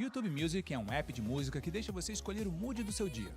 YouTube Music é um app de música que deixa você escolher o mood do seu dia.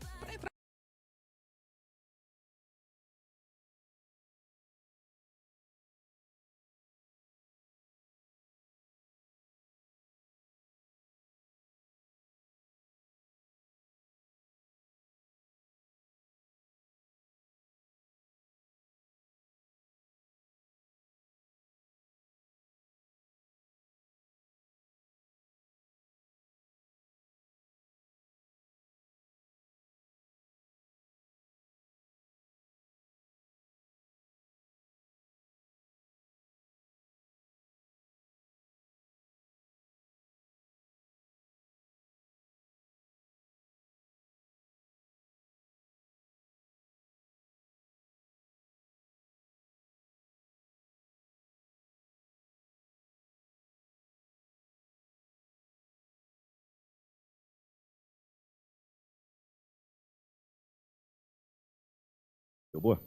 Boa.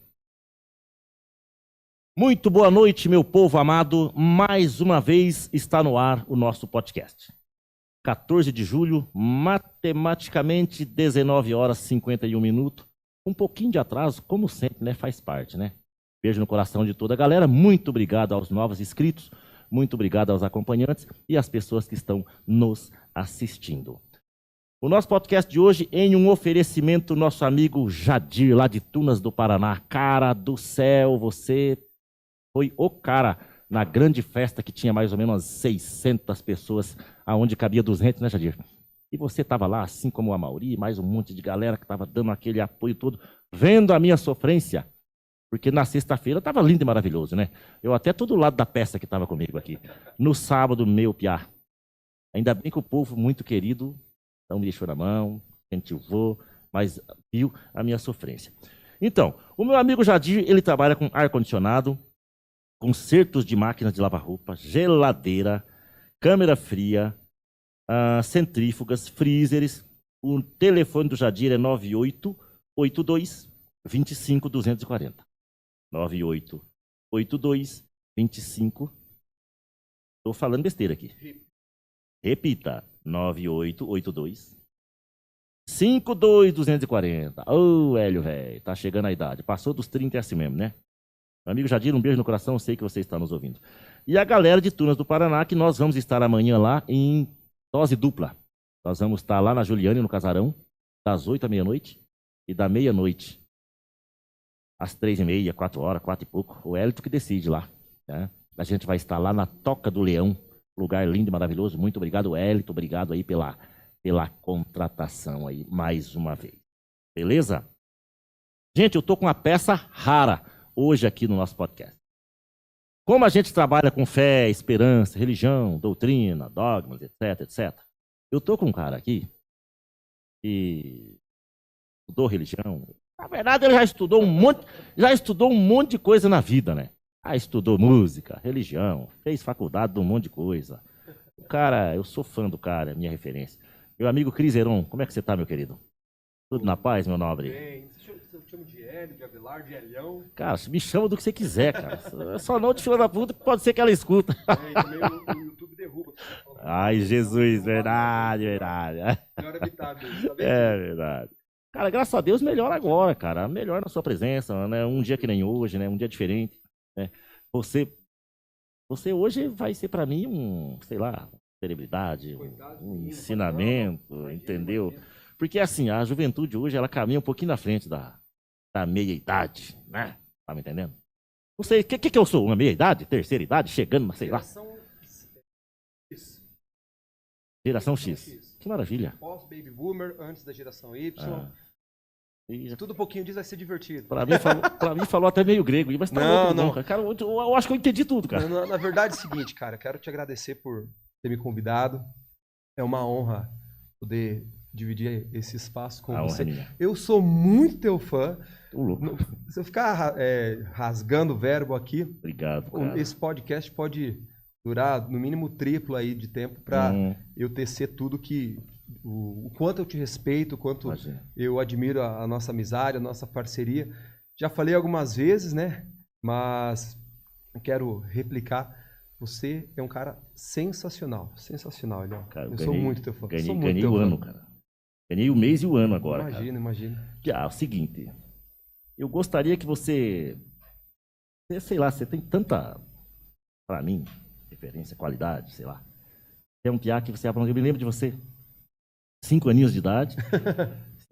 Muito boa noite, meu povo amado. Mais uma vez está no ar o nosso podcast. 14 de julho, matematicamente 19 horas e 51 minutos. Um pouquinho de atraso, como sempre, né? Faz parte, né? Beijo no coração de toda a galera. Muito obrigado aos novos inscritos. Muito obrigado aos acompanhantes e às pessoas que estão nos assistindo. O nosso podcast de hoje em um oferecimento nosso amigo Jadir, lá de Tunas do Paraná. Cara do céu, você foi o cara na grande festa que tinha mais ou menos 600 pessoas, aonde cabia 200, né, Jadir? E você estava lá, assim como a Mauri, mais um monte de galera que estava dando aquele apoio todo, vendo a minha sofrência, porque na sexta-feira estava lindo e maravilhoso, né? Eu até todo lado da peça que estava comigo aqui. No sábado, meu piá. Ainda bem que o povo muito querido não me deixou na mão, incentivou, mas viu a minha sofrência. Então, o meu amigo Jadir, ele trabalha com ar-condicionado, consertos de máquinas de lavar roupa, geladeira, câmera fria, centrífugas, freezers. O telefone do Jadir é 9882-25240. 9882-25. Estou falando besteira aqui. Repita. 9882-52240. Ô, Hélio, velho, tá chegando a idade. Passou dos 30 é assim mesmo, né? Meu amigo Jadir, um beijo no coração, sei que você está nos ouvindo. E a galera de Tunas do Paraná, que nós vamos estar amanhã lá em dose dupla. Nós vamos estar lá na Juliane, no Casarão, das 8 à meia-noite e da meia-noite às 3h30, 4 horas, 4 e pouco. O Hélio que decide lá, né? A gente vai estar lá na Toca do Leão. Lugar lindo e maravilhoso. Muito obrigado, Hélito. Obrigado aí pela contratação aí, mais uma vez. Beleza? Gente, eu tô com uma peça rara hoje aqui no nosso podcast. Como a gente trabalha com fé, esperança, religião, doutrina, dogmas, etc, etc. Eu tô com um cara aqui que estudou religião. Na verdade, ele já estudou um monte de coisa na vida, né? Estudou música, religião, fez faculdade de um monte de coisa. O cara, eu sou fã do cara, é minha referência. Meu amigo Cris Heron, como é que você tá, meu querido? Tudo na paz, meu nobre? Bem, você chama de Hélio, de Avelar, de Helhão? Cara, me chama do que você quiser, cara. Só não de filha da puta, pode ser que ela escuta. E também o YouTube derruba. Ai, Jesus, verdade. Melhor evitar mesmo, tá vendo? É verdade. Cara, graças a Deus, melhor agora, cara. Melhor na sua presença, né? Um dia que nem hoje, né? Um dia diferente. Né? Você hoje vai ser para mim sei lá, celebridade, um ensinamento, entendeu? Porque assim, a juventude hoje, ela caminha um pouquinho na frente da meia-idade, né? Tá me entendendo? Não sei, o que eu sou? Uma meia-idade? Terceira idade? Chegando, sei lá. Geração X. Que maravilha. Pós-Baby Boomer, antes da geração Y. E Tudo um pouquinho disso vai ser divertido. Pra mim falou até meio grego, mas tá não. Cara, eu acho que eu entendi tudo, cara. Na verdade é o seguinte, cara, quero te agradecer por ter me convidado. É uma honra poder dividir esse espaço com você. Eu sou muito teu fã. Se eu ficar rasgando o verbo aqui, obrigado, cara. Esse podcast pode durar no mínimo triplo aí de tempo para eu tecer tudo que... O quanto eu te respeito, o quanto eu admiro a nossa amizade, a nossa parceria. Já falei algumas vezes, né? Mas quero replicar. Você é um cara sensacional. Sensacional, Elião. Cara, eu sou muito teu fã. Ganhei o ano, cara. Ganhei o mês e o ano agora. Imagina. É o seguinte. Eu gostaria que você, sei lá, você tem tanta, pra mim, referência, qualidade, sei lá. É um piá que você falando, eu me lembro de você, 5 aninhos de idade.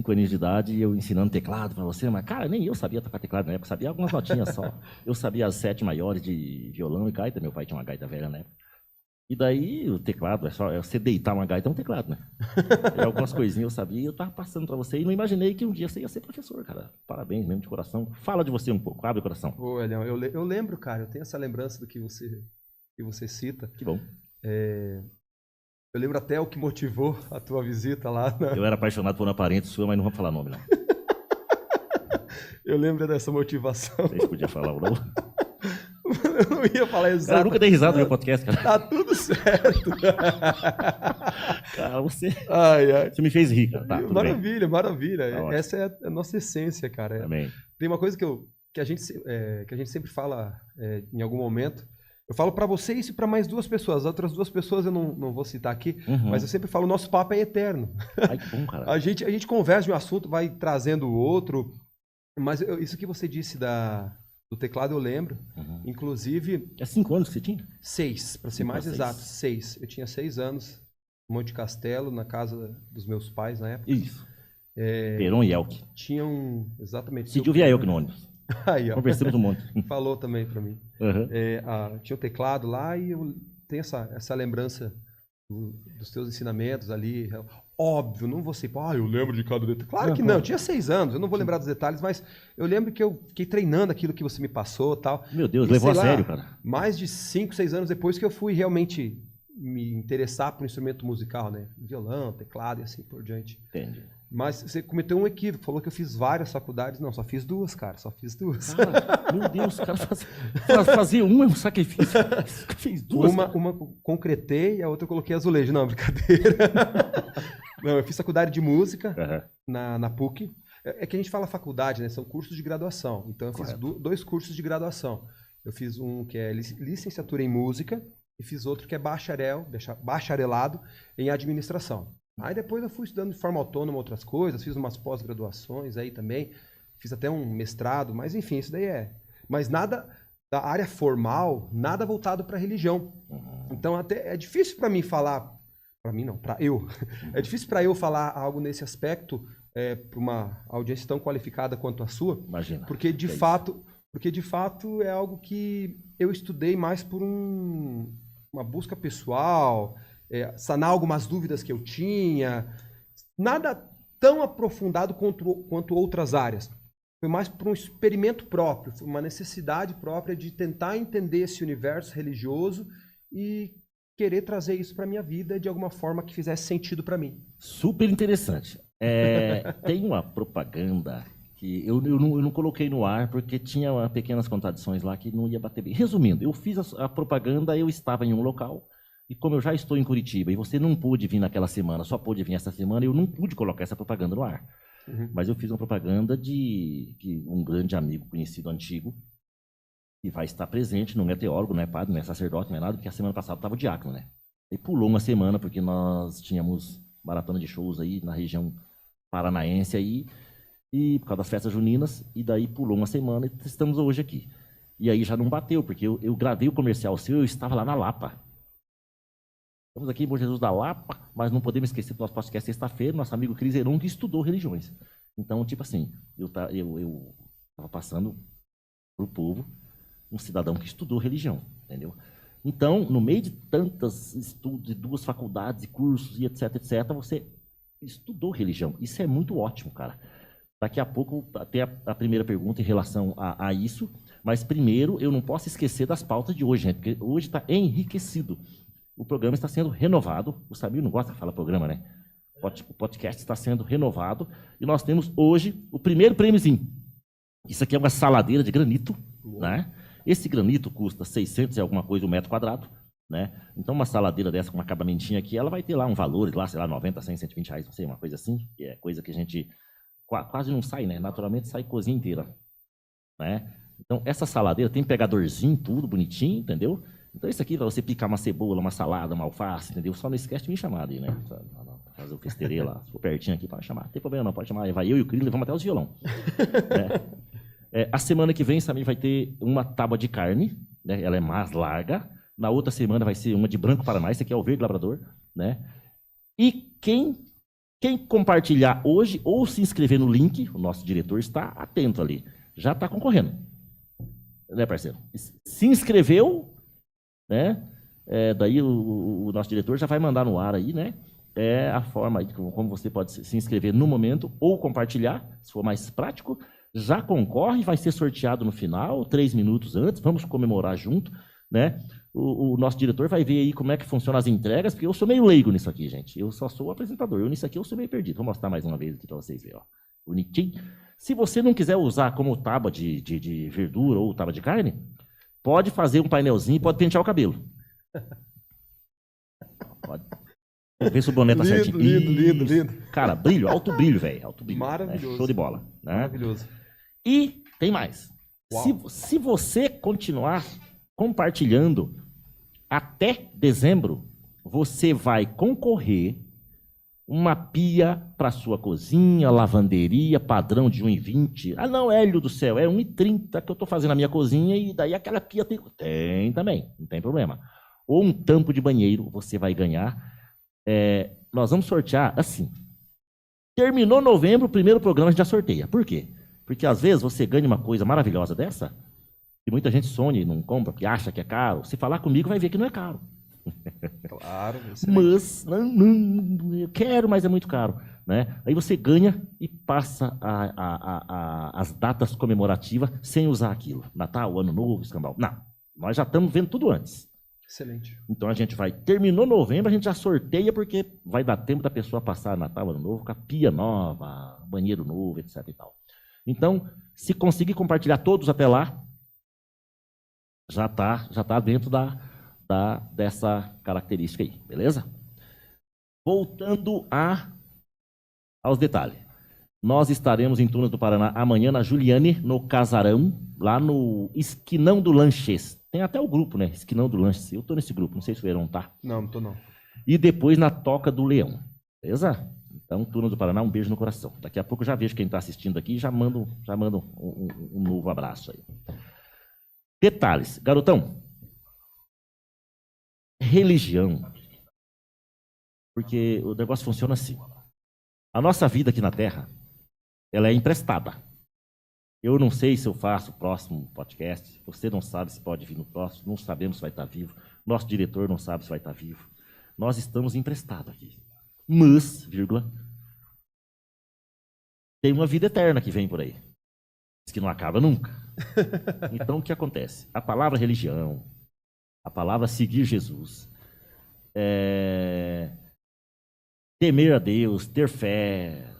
5 aninhos de idade e eu ensinando teclado pra você, mas, cara, nem eu sabia tocar teclado na época, sabia algumas notinhas só. Eu sabia as 7 maiores de violão e gaita, meu pai tinha uma gaita velha na época. E daí o teclado, é você deitar uma gaita, é um teclado, né? E algumas coisinhas eu sabia e eu tava passando pra você e não imaginei que um dia você ia ser professor, cara. Parabéns mesmo, de coração. Fala de você um pouco, abre o coração. Ô, Elião, eu lembro, cara, eu tenho essa lembrança do que você cita. Que bom. Eu lembro até o que motivou a tua visita lá. Eu era apaixonado por uma parente sua, mas não vamos falar nome, não. Eu lembro dessa motivação. Vocês podiam falar ou não? Eu não ia falar exato. Cara, eu nunca dei risada no meu podcast, cara. Tá tudo certo. Cara, você Ai. Você me fez rir, cara. Tá, maravilha. Tá, essa é a nossa essência, cara. Amém. Tem uma coisa que a gente sempre fala em algum momento. Eu falo para você isso e para mais 2 pessoas. As outras 2 pessoas eu não vou citar aqui, mas eu sempre falo, o nosso papo é eterno. Ai, que bom, cara. A gente conversa de um assunto, vai trazendo o outro, mas isso que você disse do teclado eu lembro, inclusive... É 5 anos que você tinha? 6, para ser mais exato, 6. Eu tinha 6 anos, em Monte Castelo, na casa dos meus pais na época. Isso. Peron e Elk. Tinham, exatamente... Cid via Elk no ônibus. Aí, ó. Conversamos um monte. Falou também para mim. Tinha o teclado lá e eu tenho essa lembrança dos teus ensinamentos ali. Óbvio, não vou ser, eu lembro de cada detalhe. Claro que não, eu tinha 6 anos, eu não vou lembrar dos detalhes, mas eu lembro que eu fiquei treinando aquilo que você me passou e tal. Meu Deus, levou a sério, cara. Mais de 5, 6 anos depois que eu fui realmente me interessar por um instrumento musical, né? Violão, teclado e assim por diante. Entendi. Mas você cometeu um equívoco, falou que eu fiz várias faculdades. Não, só fiz 2, cara, só fiz 2. Cara, meu Deus, o cara fazia um sacrifício. Fez 2. Uma concretei e a outra eu coloquei azulejo. Não, brincadeira. Não, eu fiz faculdade de música na PUC. É que a gente fala faculdade, né? São cursos de graduação. Então eu fiz 2 cursos de graduação. Eu fiz um que é licenciatura em música e fiz outro que é bacharelado em administração. Aí depois eu fui estudando de forma autônoma outras coisas, fiz umas pós-graduações aí também, fiz até um mestrado, mas enfim, isso daí Mas nada da área formal, nada voltado para religião. Então até é difícil para mim falar, para mim não, para eu. É difícil para eu falar algo nesse aspecto para uma audiência tão qualificada quanto a sua. Imagina. Porque de fato é algo que eu estudei mais por uma busca pessoal, sanar algumas dúvidas que eu tinha, nada tão aprofundado quanto outras áreas. Foi mais por um experimento próprio, foi uma necessidade própria de tentar entender esse universo religioso e querer trazer isso para minha vida de alguma forma que fizesse sentido para mim. Super interessante. Tem uma propaganda que eu não coloquei no ar porque tinha pequenas contradições lá que não ia bater bem. Resumindo, eu fiz a propaganda, eu estava em um local. E como eu já estou em Curitiba e você não pôde vir naquela semana, só pôde vir essa semana, eu não pude colocar essa propaganda no ar. Mas eu fiz uma propaganda de um grande amigo, conhecido antigo, que vai estar presente, não é teólogo, não é padre, não é sacerdote, não é nada, porque a semana passada estava diácono, né? E pulou uma semana, porque nós tínhamos maratona de shows aí na região paranaense aí, e por causa das festas juninas, e daí pulou uma semana e estamos hoje aqui. E aí já não bateu, porque eu gravei o comercial seu, eu estava lá na Lapa. Estamos aqui em Bom Jesus da Lapa, mas não podemos esquecer do nosso podcast sexta-feira, nosso amigo Cris Heron, que estudou religiões. Então, tipo assim, eu estava passando para o povo um cidadão que estudou religião, entendeu? Então, no meio de tantos estudos, de 2 faculdades, cursos e etc, você estudou religião. Isso é muito ótimo, cara. Daqui a pouco tem a primeira pergunta em relação a isso, mas primeiro eu não posso esquecer das pautas de hoje, né? Porque hoje está enriquecido. O programa está sendo renovado. O Samir não gosta de falar programa, né? O podcast está sendo renovado. E nós temos hoje o primeiro prêmiozinho. Isso aqui é uma saladeira de granito, né? Esse granito custa 600 e alguma coisa o metro quadrado, né? Então uma saladeira dessa com uma acabamentinha aqui, ela vai ter lá um valor, lá, sei lá, 90, 100, 120 reais, não sei, uma coisa assim. Que é coisa que a gente quase não sai, né? Naturalmente sai cozinha inteira, né? Então essa saladeira tem pegadorzinho, tudo bonitinho, entendeu? Então isso aqui, para você picar uma cebola, uma salada, uma alface, entendeu? Só não esquece de me chamar aí, né? Fazer o festerê lá, se for pertinho aqui, pode chamar. Não tem problema não, pode chamar. Vai eu e o Cris, levamos até os violão. A semana que vem, Samir, vai ter uma tábua de carne, né? Ela é mais larga. Na outra semana vai ser uma de branco paraná, esse aqui é o verde labrador, né? E quem compartilhar hoje ou se inscrever no link, o nosso diretor está atento ali, já está concorrendo. Né, parceiro? Se inscreveu, né? Daí o nosso diretor já vai mandar no ar aí, né? É a forma aí como você pode se inscrever no momento ou compartilhar, se for mais prático. Já concorre, vai ser sorteado no final, 3 minutos antes, vamos comemorar junto, né? O nosso diretor vai ver aí como é que funcionam as entregas, porque eu sou meio leigo nisso aqui, gente. Eu só sou o apresentador. Nisso aqui eu sou meio perdido. Vou mostrar mais uma vez aqui para vocês verem, ó. Bonitinho. Se você não quiser usar como tábua de verdura ou tábua de carne, pode fazer um painelzinho e pode pentear o cabelo. Pode. Ver se o boné tá certinho. Lindo. Cara, brilho, alto brilho, velho. Alto brilho. Maravilhoso. Né? Show de bola. Né? Maravilhoso. E tem mais. Se você continuar compartilhando até dezembro, você vai concorrer uma pia para sua cozinha, lavanderia, padrão de 1,20. Ah, não, Hélio do céu, é 1,30 que eu estou fazendo na minha cozinha e daí aquela pia tem também, não tem problema. Ou um tampo de banheiro, você vai ganhar. Nós vamos sortear assim. Terminou novembro, o primeiro programa a gente já sorteia. Por quê? Porque às vezes você ganha uma coisa maravilhosa dessa e muita gente sonha e não compra, porque acha que é caro. Se falar comigo, vai ver que não é caro. Claro. Mas não, eu quero, mas é muito caro, né? Aí você ganha e passa as datas comemorativas sem usar aquilo. Natal, Ano Novo, escambau. Não, nós já estamos vendo tudo antes. Excelente. Então a gente terminou novembro, a gente já sorteia, porque vai dar tempo da pessoa passar Natal, Ano Novo, com a pia nova, banheiro novo, etc. e tal. Então, se conseguir compartilhar todos até lá, já tá dentro dessa característica aí, beleza? Voltando aos detalhes. Nós estaremos em Tunas do Paraná amanhã na Juliane, no Casarão, lá no Esquinão do Lanches. Tem até o grupo, né? Esquinão do Lanches. Eu tô nesse grupo, não sei se o Verão tá. Não tô não. E depois na Toca do Leão, beleza? Então, Tunas do Paraná, um beijo no coração. Daqui a pouco eu já vejo quem está assistindo aqui e já mando um novo abraço aí. Detalhes. Garotão, religião. Porque o negócio funciona assim. A nossa vida aqui na Terra, ela é emprestada. Eu não sei se eu faço o próximo podcast. Você não sabe se pode vir no próximo. Não sabemos se vai estar vivo. Nosso diretor não sabe se vai estar vivo. Nós estamos emprestados aqui. Mas, vírgula, tem uma vida eterna que vem por aí. Que não acaba nunca. Então, o que acontece? A palavra religião, a palavra seguir Jesus, temer a Deus, ter fé,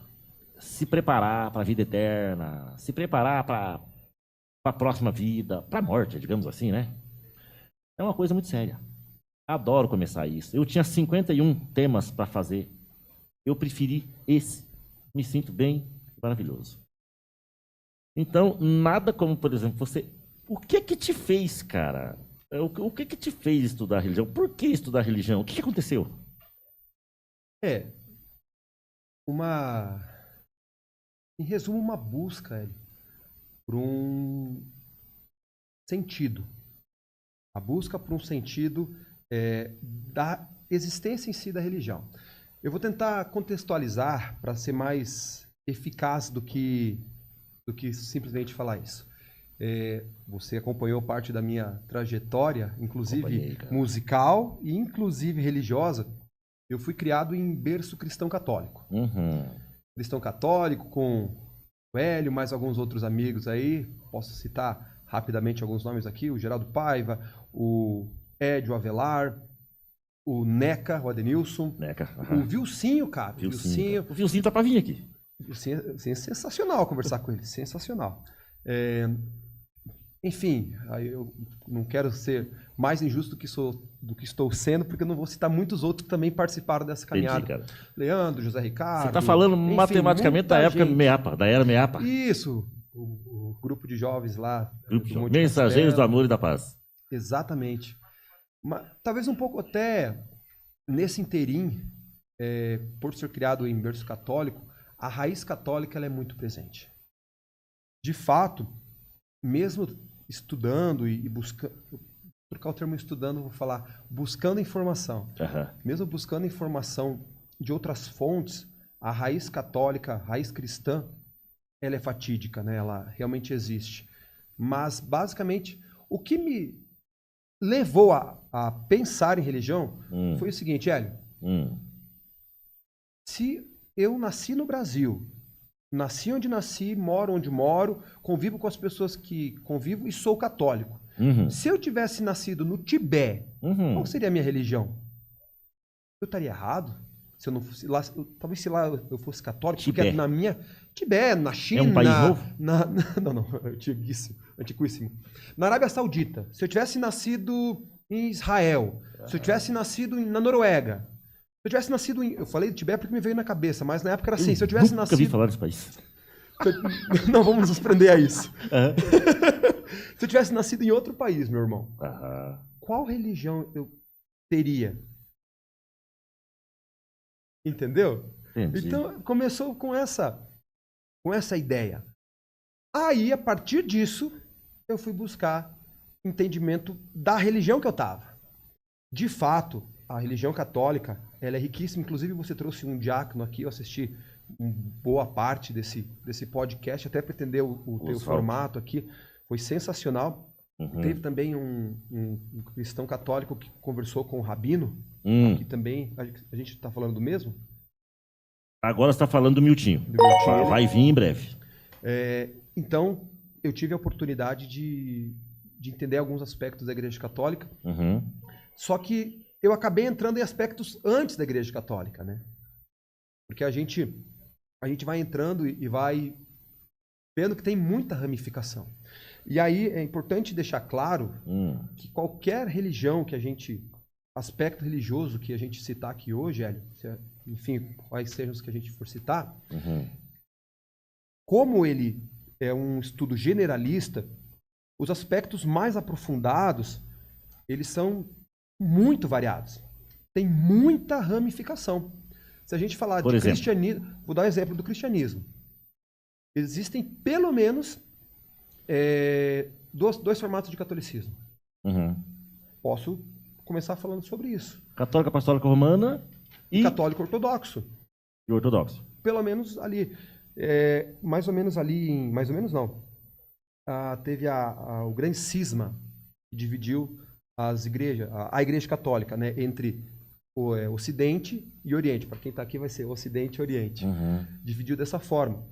se preparar para a vida eterna, se preparar para a próxima vida, para a morte, digamos assim, né? É uma coisa muito séria. Adoro começar isso. Eu tinha 51 temas para fazer. Eu preferi esse. Me sinto bem, maravilhoso. Então, nada como, por exemplo, você... O que te fez, cara? O que te fez estudar religião? Por que estudar religião? O que aconteceu? Em resumo, uma busca por um sentido. A busca por um sentido da existência em si da religião. Eu vou tentar contextualizar para ser mais eficaz do que simplesmente falar isso. Você acompanhou parte da minha trajetória, inclusive musical e inclusive religiosa. Eu fui criado em berço cristão católico. Uhum. Cristão católico com o Hélio, mais alguns outros amigos aí. Posso citar rapidamente alguns nomes aqui. O Geraldo Paiva, o Edio Avelar, o Neca, o Adenilson. O Vilcinho, cara. O Vilcinho tá para vir aqui. É sensacional conversar com ele, sensacional. Enfim, eu não quero ser mais injusto do que estou sendo, porque eu não vou citar muitos outros que também participaram dessa caminhada. Entendi, Leandro, José Ricardo. Você está falando matematicamente da época MEAPA, da era MEAPA. Isso, o grupo de jovens lá. Mensageiros do Amor e da Paz. Exatamente. talvez um pouco até nesse interim, por ser criado em berço católico, a raiz católica ela é muito presente. De fato, mesmo estudando e buscando, vou trocar o termo estudando, vou falar buscando informação. Mesmo buscando informação de outras fontes, a raiz católica, a raiz cristã, ela é fatídica, né? Ela realmente existe. Mas, basicamente, o que me levou a pensar em religião foi o seguinte, Hélio. Se eu nasci no Brasil, nasci onde nasci, moro onde moro, convivo com as pessoas que convivo e sou católico. Se eu tivesse nascido no Tibete, qual seria a minha religião? Eu estaria errado? Se eu não fosse lá, talvez se lá eu fosse católico, Tibete. porque na minha... Tibete, na China... É um país novo? Não, antiquíssimo. Na Arábia Saudita, se eu tivesse nascido em Israel, se eu tivesse nascido na Noruega, se eu tivesse nascido em... Eu falei de Tibete porque me veio na cabeça, mas na época era assim, se eu tivesse nascido... Nunca vi falar desse país. Não vamos nos prender a isso. Se eu tivesse nascido em outro país, meu irmão, qual religião eu teria? Entendeu? Entendi. Então, começou com essa ideia. Aí, a partir disso, eu fui buscar entendimento da religião que eu estava. De fato, a religião católica, ela é riquíssima. Inclusive, você trouxe um diácono aqui, eu assisti boa parte desse podcast, até para entender o teu formato aqui. Foi sensacional. Teve também um cristão católico que conversou com o Rabino, que também, a gente está falando do mesmo? Agora você está falando do Miltinho. Vai vir em breve. Então, eu tive a oportunidade de entender alguns aspectos da Igreja Católica, só que eu acabei entrando em aspectos antes da Igreja Católica, né? Porque a gente vai entrando e vai vendo que tem muita ramificação. E aí é importante deixar claro que qualquer religião que a gente... aspecto religioso que a gente citar aqui hoje, Hélio, enfim, quais sejam os que a gente for citar, como ele é um estudo generalista, os aspectos mais aprofundados, eles são muito variados. Tem muita ramificação. Se a gente falar de cristianismo, vou dar um exemplo do cristianismo. Existem pelo menos dois formatos de catolicismo. Posso começar falando sobre isso. Católica, apostólica, romana e... Católico ortodoxo. E ortodoxo. Pelo menos ali. Mais ou menos ali... Mais ou menos não. Teve o grande cisma que dividiu as igrejas, a Igreja Católica, né, entre o Ocidente e Oriente. Para quem está aqui vai ser Ocidente e Oriente. Dividiu dessa forma.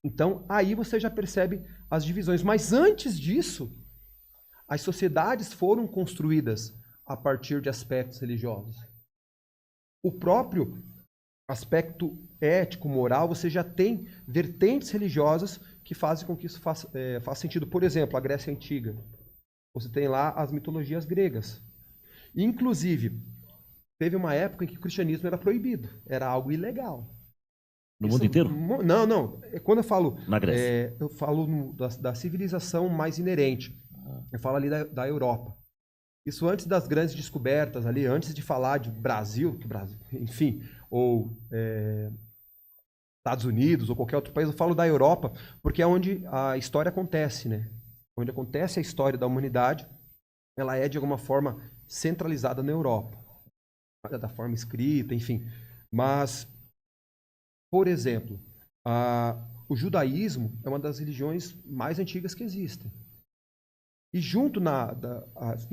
Então, aí você já percebe as divisões. Mas antes disso, as sociedades foram construídas a partir de aspectos religiosos. O próprio aspecto ético, moral, você já tem vertentes religiosas que fazem com que isso faça sentido. Por exemplo, a Grécia Antiga. Você tem lá as mitologias gregas. Inclusive, teve uma época em que o cristianismo era proibido. Era algo ilegal. No mundo inteiro? Não. Quando eu falo... Na Grécia. Eu falo da civilização mais inerente. Eu falo ali da Europa. Isso antes das grandes descobertas ali, antes de falar de Brasil, enfim, ou Estados Unidos ou qualquer outro país, eu falo da Europa, porque é onde a história acontece, né? Onde acontece a história da humanidade, ela é de alguma forma centralizada na Europa, da forma escrita, enfim. Mas, por exemplo, o judaísmo é uma das religiões mais antigas que existem. E junto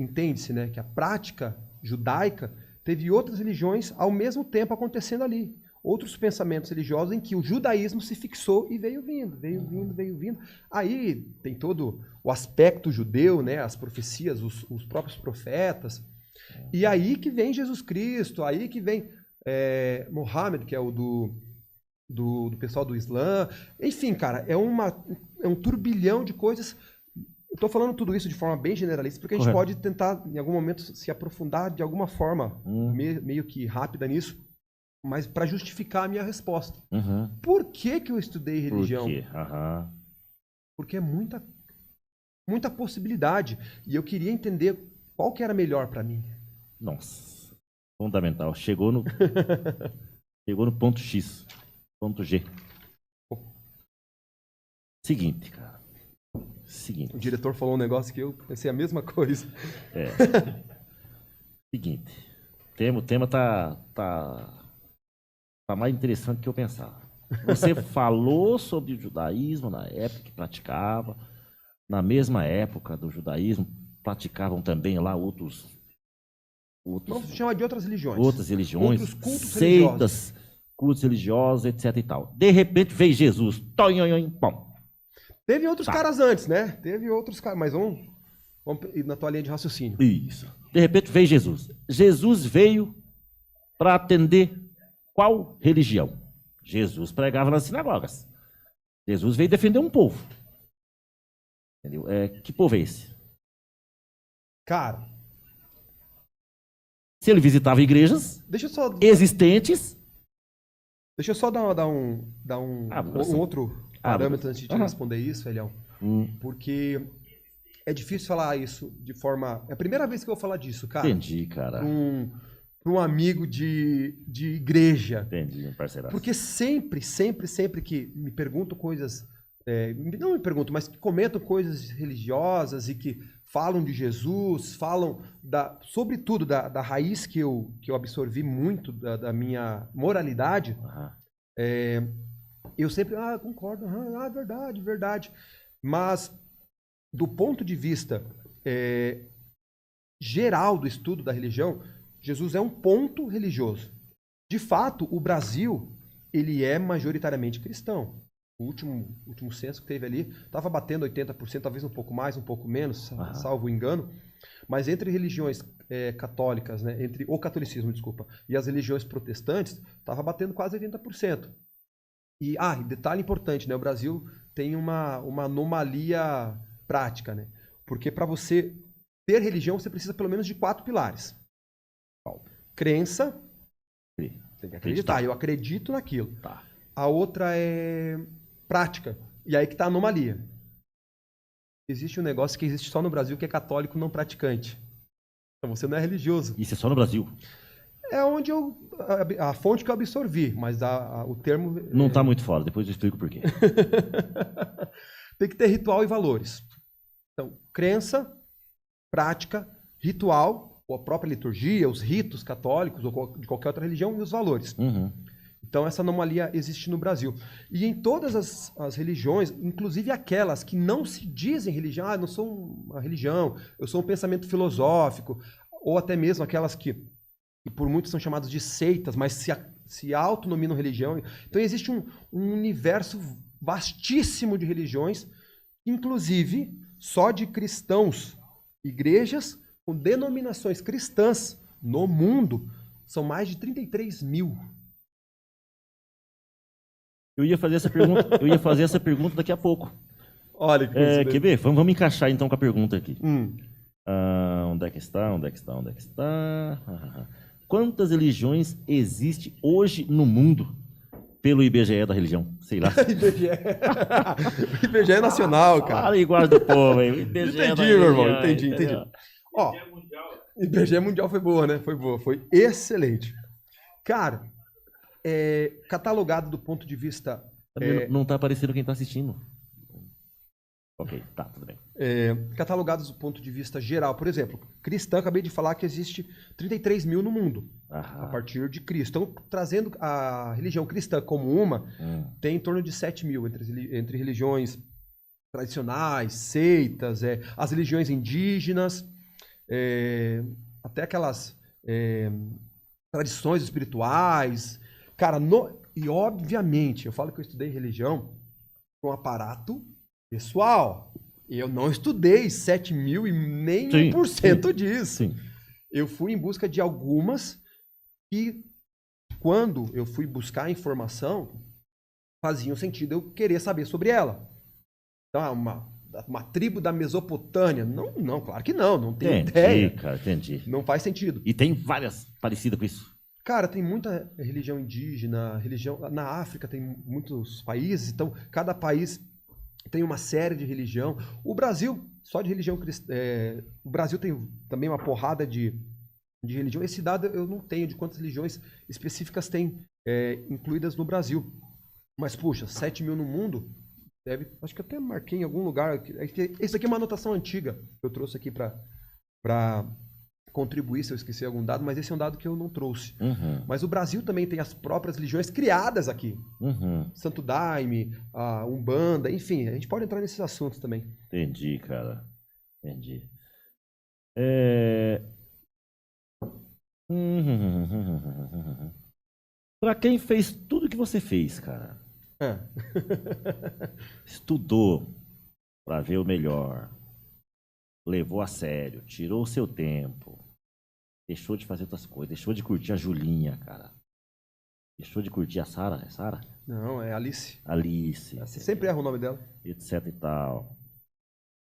entende-se, né, que a prática judaica teve outras religiões ao mesmo tempo acontecendo ali. Outros pensamentos religiosos em que o judaísmo se fixou e veio vindo. Aí tem todo o aspecto judeu, né, as profecias, os próprios profetas. E aí que vem Jesus Cristo, aí que vem Mohammed, que é o do pessoal do Islã. Enfim, cara, é um turbilhão de coisas. Eu estou falando tudo isso de forma bem generalista, porque a gente pode tentar, em algum momento, se aprofundar de alguma forma, meio que rápida nisso, mas para justificar a minha resposta. Por que eu estudei religião? Por quê? Porque é muita possibilidade. E eu queria entender qual que era melhor para mim. Nossa, fundamental. Chegou no ponto X, ponto G. Seguinte, cara. Seguinte. O diretor falou um negócio que eu pensei a mesma coisa. Seguinte. O tema tá mais interessante do que eu pensava. Você falou sobre o judaísmo na época que praticava. Na mesma época do judaísmo, praticavam também lá outros Vamos chamar de outras religiões. Outras religiões, outros cultos seitas, religiosos. Cultos religiosos, etc e tal. De repente veio Jesus. Pão. Teve outros caras antes, né? Teve outros caras, mas vamos ir na tua linha de raciocínio. Isso. De repente veio Jesus. Jesus veio para atender qual religião? Jesus pregava nas sinagogas. Jesus veio defender um povo. Entendeu? Que povo é esse? Cara, se ele visitava igrejas existentes. Deixa eu só dar um outro parâmetro antes de te responder isso, Elião. Porque é difícil falar isso de forma... É a primeira vez que eu vou falar disso, cara. Entendi, cara. Para um amigo de igreja. Entendi, parceiro. Porque sempre que me perguntam coisas... não me perguntam, mas que comentam coisas religiosas e que falam de Jesus, falam sobretudo da raiz que eu absorvi muito da minha moralidade, eu sempre, concordo, verdade. Mas, do ponto de vista geral do estudo da religião, Jesus é um ponto religioso. De fato, o Brasil, ele é majoritariamente cristão. O último censo que teve ali estava batendo 80%, talvez um pouco mais, um pouco menos, salvo engano. Mas entre religiões católicas, né, o catolicismo, desculpa, e as religiões protestantes, estava batendo quase 80%. E detalhe importante, né, o Brasil tem uma anomalia prática, né? Porque para você ter religião, você precisa pelo menos de 4 pilares. Crença, tem que acreditar, eu acredito naquilo. Tá. A outra é prática. E aí que está a anomalia. Existe um negócio que existe só no Brasil, que é católico não praticante. Então você não é religioso. Isso é só no Brasil? É onde a fonte que eu absorvi, mas o termo... Não está muito fora, depois eu explico por quê. Tem que ter ritual e valores. Então, crença, prática, ritual, ou a própria liturgia, os ritos católicos ou de qualquer outra religião e os valores. Então, essa anomalia existe no Brasil. E em todas as religiões, inclusive aquelas que não se dizem religião, eu não sou uma religião, eu sou um pensamento filosófico, ou até mesmo aquelas que por muitos são chamadas de seitas, mas se autonominam religião. Então, existe um universo vastíssimo de religiões, inclusive só de cristãos. Igrejas com denominações cristãs no mundo são mais de 33 mil. Eu ia fazer essa pergunta daqui a pouco. Olha que quer ver? Vamos encaixar então com a pergunta aqui. Onde é que está? Quantas religiões existem hoje no mundo? Pelo IBGE da religião, sei lá. IBGE nacional, cara. Fala igual do povo, hein? Entendi, meu irmão, entendi. Ó, IBGE Mundial foi boa, né? Foi excelente. Cara, catalogado do ponto de vista... Não tá aparecendo quem tá assistindo. Ok, tá, tudo bem. Catalogados do ponto de vista geral. Por exemplo, cristã, acabei de falar que existe 33 mil no mundo, a partir de Cristo. Então, trazendo a religião cristã como tem em torno de 7 mil entre religiões tradicionais, seitas, as religiões indígenas, até aquelas tradições espirituais. Cara, e obviamente, eu falo que eu estudei religião com um aparato pessoal. Eu não estudei 7 mil e nem 1% disso. Sim. Eu fui em busca de algumas e quando eu fui buscar informação, fazia sentido eu querer saber sobre ela. Então, uma tribo da Mesopotâmia. Não, claro que não tenho ideia. Cara, entendi. Não faz sentido. E tem várias parecidas com isso. Cara, tem muita religião indígena, na África tem muitos países, então cada país tem uma série de religião. O Brasil, só de religião cristã, o Brasil tem também uma porrada de de religião. Esse dado eu não tenho de quantas religiões específicas tem incluídas no Brasil. Mas, puxa, 7 mil no mundo, acho que até marquei em algum lugar. Esse aqui é uma anotação antiga que eu trouxe aqui para contribuir se eu esqueci algum dado, mas esse é um dado que eu não trouxe. Uhum. Mas o Brasil também tem as próprias religiões criadas aqui. Uhum. Santo Daime, a Umbanda, enfim, a gente pode entrar nesses assuntos também. Entendi, cara. Entendi. Para quem fez tudo que você fez, cara. Estudou para ver o melhor. Levou a sério, tirou o seu tempo. Deixou de fazer outras coisas, deixou de curtir a Julinha, cara. Deixou de curtir a Sara, é Sara? Não, é Alice. Alice. Você sempre erra o nome dela. Etc e tal.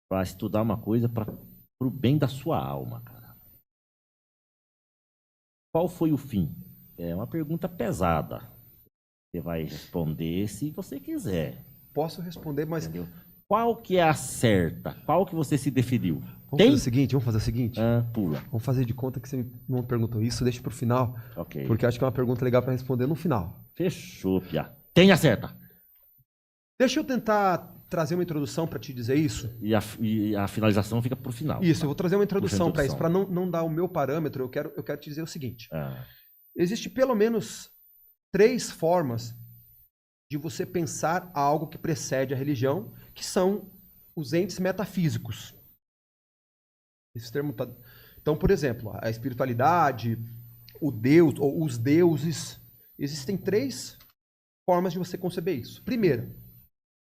Para estudar uma coisa pro bem da sua alma, cara. Qual foi o fim? É uma pergunta pesada. Você vai responder se você quiser. Posso responder, mas... Entendeu? Qual que é a certa? Qual que você se definiu? Vamos fazer o seguinte. Pula. Vamos fazer de conta que você não perguntou isso, deixa pro final. Ok. Porque acho que é uma pergunta legal para responder no final. Fechou, Pia. Tem a certa. Deixa eu tentar trazer uma introdução para te dizer isso. E a finalização fica pro final. Isso, eu vou trazer uma introdução para isso. Para não dar o meu parâmetro, eu quero te dizer o seguinte. Existe pelo menos 3 formas de você pensar algo que precede a religião, que são os entes metafísicos. Esse termo tá... Então, por exemplo, a espiritualidade, o Deus, ou os deuses, existem 3 formas de você conceber isso. Primeiro,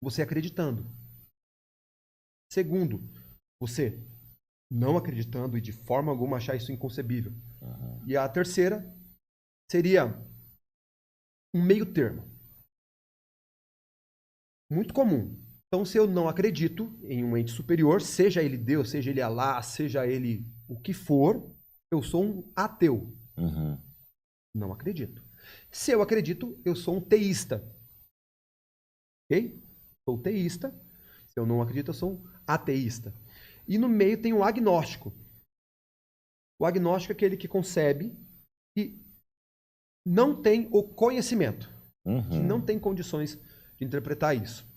você acreditando. Segundo, você não acreditando e de forma alguma achar isso inconcebível. E a terceira seria um meio termo. Muito comum. Então, se eu não acredito em um ente superior, seja ele Deus, seja ele Alá, seja ele o que for, eu sou um ateu. Não acredito. Se eu acredito, eu sou um teísta. Ok? Sou teísta. Se eu não acredito, eu sou um ateísta. E no meio tem um agnóstico. O agnóstico é aquele que concebe que não tem o conhecimento. Que não tem condições de interpretar isso.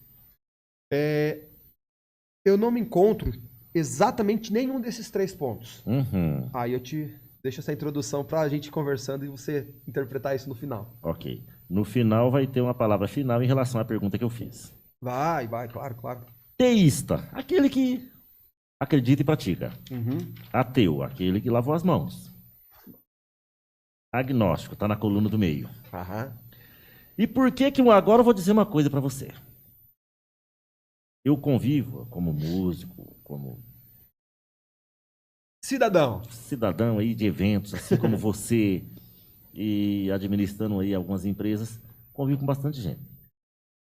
Eu não me encontro exatamente nenhum desses 3 pontos. Aí eu te deixo essa introdução para a gente ir conversando e você interpretar isso no final. Ok. No final vai ter uma palavra final em relação à pergunta que eu fiz. Vai, claro. Teísta, aquele que acredita e pratica. Ateu, aquele que lavou as mãos. Agnóstico, está na coluna do meio. E por que agora eu vou dizer uma coisa para você. Eu convivo como músico, como cidadão aí de eventos, assim como você, e administrando aí algumas empresas, convivo com bastante gente.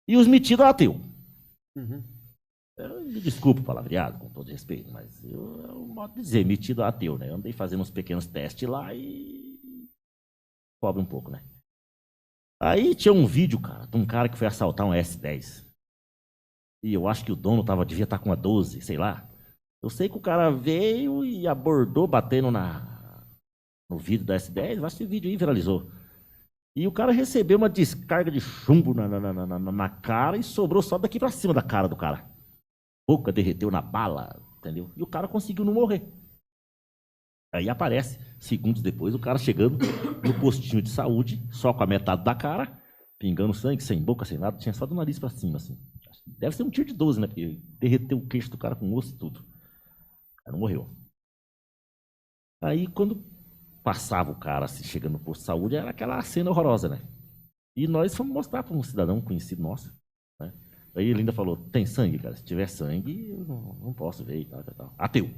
E os metidos ateu. Me desculpe o palavreado, com todo respeito, mas eu modo de dizer, metido ateu, né? Eu andei fazendo uns pequenos testes lá e cobre um pouco, né? Aí tinha um vídeo, cara, de um cara que foi assaltar um S10. E eu acho que o dono devia estar com uma 12, sei lá. Eu sei que o cara veio e abordou, batendo no vidro da S10. Eu acho que esse vídeo aí viralizou. E o cara recebeu uma descarga de chumbo na cara e sobrou só daqui pra cima da cara do cara. A boca derreteu na bala, entendeu? E o cara conseguiu não morrer. Aí aparece, segundos depois, o cara chegando no postinho de saúde, só com a metade da cara, pingando sangue, sem boca, sem nada, tinha só do nariz pra cima, assim. Deve ser um tiro de 12, né? Porque derreteu o queixo do cara com osso e tudo. O cara não morreu. Aí, quando passava o cara, assim, chegando no posto de saúde, era aquela cena horrorosa, né? E nós fomos mostrar para um cidadão conhecido nosso, né? Aí ele ainda falou, tem sangue, cara? Se tiver sangue, eu não posso ver e tal. Ateu.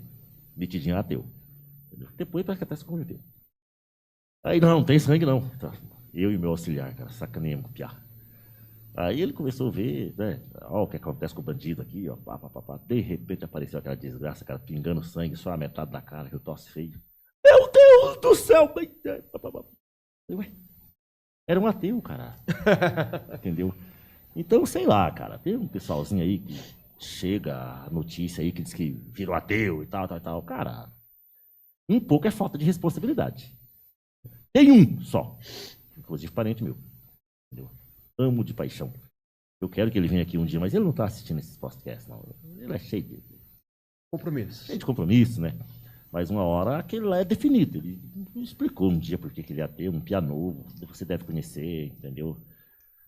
Metidinho ateu. Entendeu? Depois parece que até se converteu. Aí, não tem sangue não. Eu e meu auxiliar, cara, sacaneamos com o piá. Aí ele começou a ver, né? Ó, o que acontece com o bandido aqui, ó. De repente apareceu aquela desgraça, cara, pingando sangue, só a metade da cara, que eu tosse feio. Meu Deus do céu! Ué, era um ateu, cara. Entendeu? Então, sei lá, cara, tem um pessoalzinho aí que chega a notícia aí que diz que virou ateu e tal. Cara, um pouco é falta de responsabilidade. Tem um só. Inclusive parente meu. Entendeu? Amo de paixão. Eu quero que ele venha aqui um dia, mas ele não está assistindo esses podcasts, não. Ele é cheio de compromisso. Cheio de compromisso, né? Mas uma hora aquele lá é definido. Ele explicou um dia por que ele ia ter um piano novo, você deve conhecer, entendeu?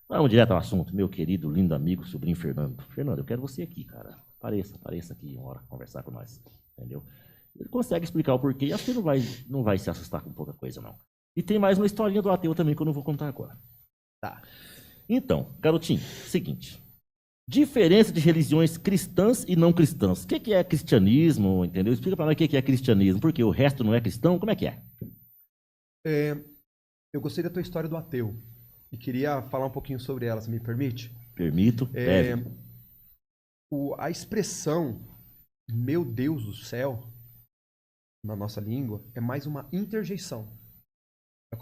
Vamos direto ao assunto, meu querido, lindo amigo, sobrinho Fernando. Fernando, eu quero você aqui, cara. Apareça aqui uma hora, conversar com nós, entendeu? Ele consegue explicar o porquê e acho que não vai se assustar com pouca coisa, não. E tem mais uma historinha do ateu também que eu não vou contar agora. Tá. Então, garotinho, seguinte. Diferença de religiões cristãs e não cristãs. O que é cristianismo, entendeu? Explica para nós o que é cristianismo, porque o resto não é cristão, como é que é? Eu gostei da tua história do ateu e queria falar um pouquinho sobre ela, se me permite? Permito, deve. A expressão meu Deus do céu, na nossa língua, é mais uma interjeição. É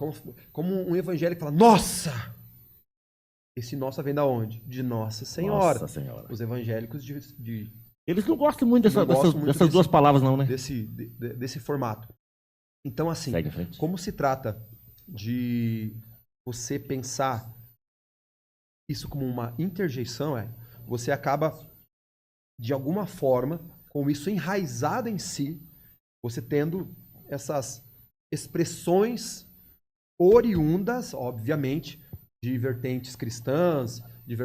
como um evangélico fala, nossa! Esse nossa vem da onde? De Nossa Senhora. Nossa Senhora. Os evangélicos Eles não gostam muito dessas duas palavras, não, né? Desse formato. Então, assim, como se trata de você pensar isso como uma interjeição, você acaba, de alguma forma, com isso enraizado em si, você tendo essas expressões oriundas, obviamente, de vertentes cristãs, de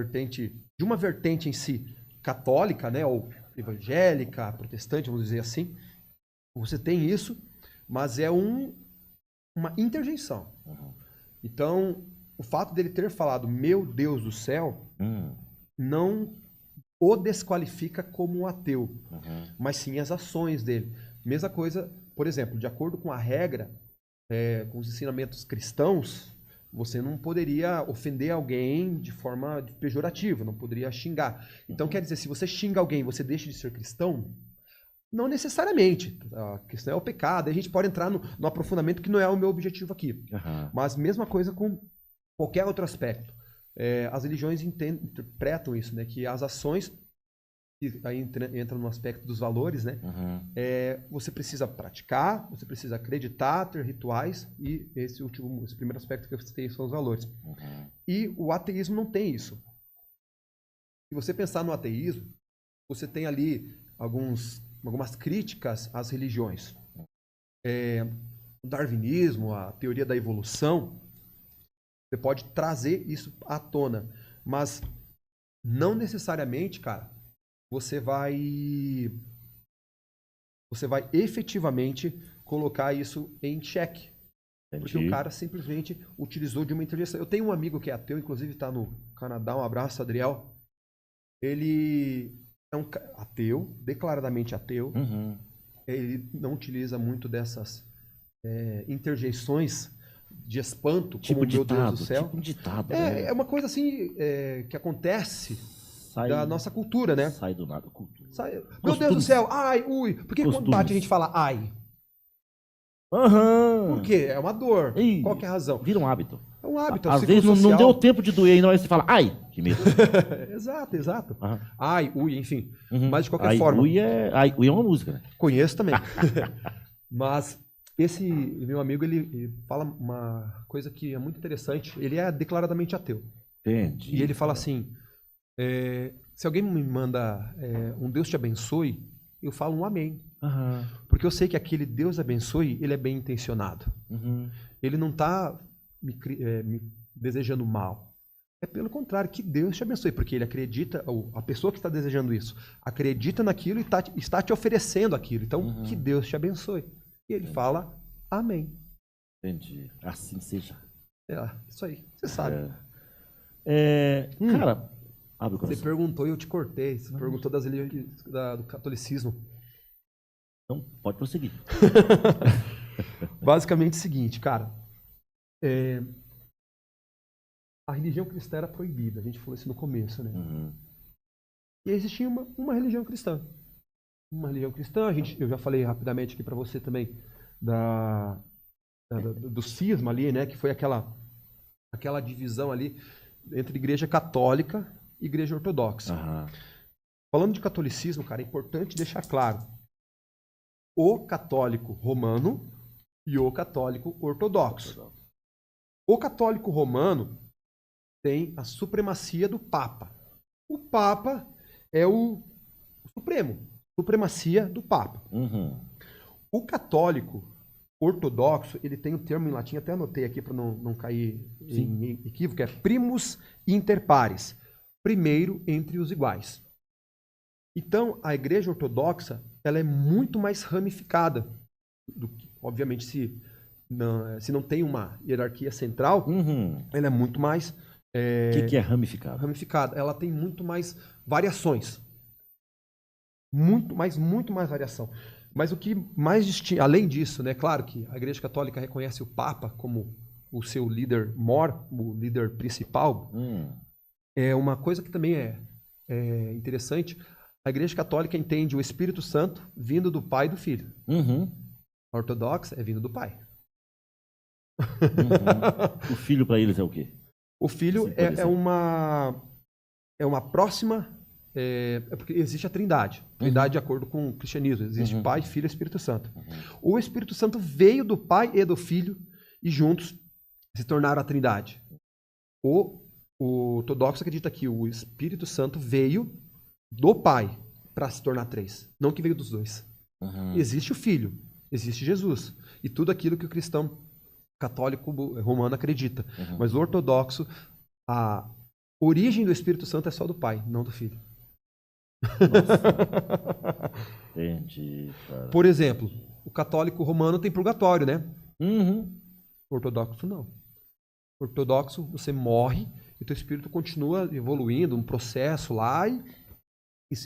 uma vertente em si católica, né, ou evangélica, protestante, vamos dizer assim. Você tem isso, mas é uma interjeição. Uhum. Então, o fato dele ter falado meu Deus do céu não o desqualifica como um ateu, mas sim as ações dele. Mesma coisa, por exemplo, de acordo com a regra, com os ensinamentos cristãos, você não poderia ofender alguém de forma pejorativa, não poderia xingar. Então, quer dizer, se você xinga alguém e você deixa de ser cristão, não necessariamente. A questão é o pecado. Aí a gente pode entrar no aprofundamento que não é o meu objetivo aqui. Uhum. Mas mesma coisa com qualquer outro aspecto. As religiões interpretam isso, né? Que as ações, e aí entra no aspecto dos valores, né? Você precisa praticar, você precisa acreditar, ter rituais, e esse primeiro aspecto que eu citei são os valores. E o ateísmo não tem isso. Se você pensar no ateísmo, você tem ali algumas críticas às religiões. O darwinismo, a teoria da evolução, você pode trazer isso à tona, mas não necessariamente, cara, você vai efetivamente colocar isso em xeque. Porque o cara simplesmente utilizou de uma interjeição. Eu tenho um amigo que é ateu, inclusive está no Canadá, um abraço, Adriel. Ele é um ateu, declaradamente ateu. Ele não utiliza muito dessas interjeições de espanto, tipo como ditado, meu Deus do céu. Tipo ditado, é uma coisa assim que acontece da nossa cultura, né? Sai do nada, cultura. Meu Deus do céu, ai, ui. Por que quando bate a gente fala ai? Por quê? É uma dor. Qual que é a razão? Vira um hábito. É um hábito. Às vezes não deu tempo de doer, ainda você fala ai, que medo. Exato. Ai, ui, enfim. Mas de qualquer ai, forma. Ui é uma música, né? Conheço também. Mas esse meu amigo, ele fala uma coisa que é muito interessante. Ele é declaradamente ateu. Entendi. E ele fala assim, se alguém me manda um Deus te abençoe, eu falo um amém. Porque eu sei que aquele Deus abençoe, ele é bem intencionado. Ele não está me desejando mal. É pelo contrário, que Deus te abençoe. Porque ele acredita, ou a pessoa que está desejando isso, acredita naquilo e está te oferecendo aquilo. Então, que Deus te abençoe. E ele fala amém. Entendi. Assim seja. Isso aí. Você sabe. Cara, você perguntou e eu te cortei. Você perguntou das religiões do catolicismo. Então, pode prosseguir. Basicamente é o seguinte, cara. A religião cristã era proibida. A gente falou isso no começo, né? E existia uma religião cristã. Uma religião cristã. Eu já falei rapidamente aqui para você também do cisma ali, né? Que foi aquela divisão ali entre igreja católica e igreja ortodoxa. Falando de catolicismo, cara, é importante deixar claro. O católico romano e o católico ortodoxo. O católico romano tem a supremacia do Papa. O Papa é o supremo. Supremacia do Papa. Uhum. O católico ortodoxo, ele tem um termo em latim, até anotei aqui para não cair em equívoco, é primus inter pares. Primeiro entre os iguais. Então, a igreja ortodoxa, ela é muito mais ramificada. Obviamente, se não tem uma hierarquia central, ela é muito mais... O que é ramificada? Ramificada. Ela tem muito mais variações. Muito mais variação. Mas o que mais distingue, além disso, né, claro que a Igreja Católica reconhece o Papa como o seu líder mor, o líder principal. É uma coisa que também é interessante. A Igreja Católica entende o Espírito Santo vindo do Pai e do Filho. A ortodoxa é vindo do Pai. O filho para eles é o quê? O filho é uma próxima... porque existe a Trindade. Trindade de acordo com o cristianismo. Existe Pai, Filho e Espírito Santo. O Espírito Santo veio do Pai e do Filho e juntos se tornaram a Trindade. O ortodoxo acredita que o Espírito Santo veio do Pai para se tornar três. Não que veio dos dois. Existe o Filho, existe Jesus. E tudo aquilo que o cristão católico romano acredita. Mas o ortodoxo, a origem do Espírito Santo é só do Pai, não do Filho. Entendi, cara. Por exemplo, o católico romano tem purgatório, né? O ortodoxo não. O ortodoxo, você morre e teu espírito continua evoluindo, um processo lá e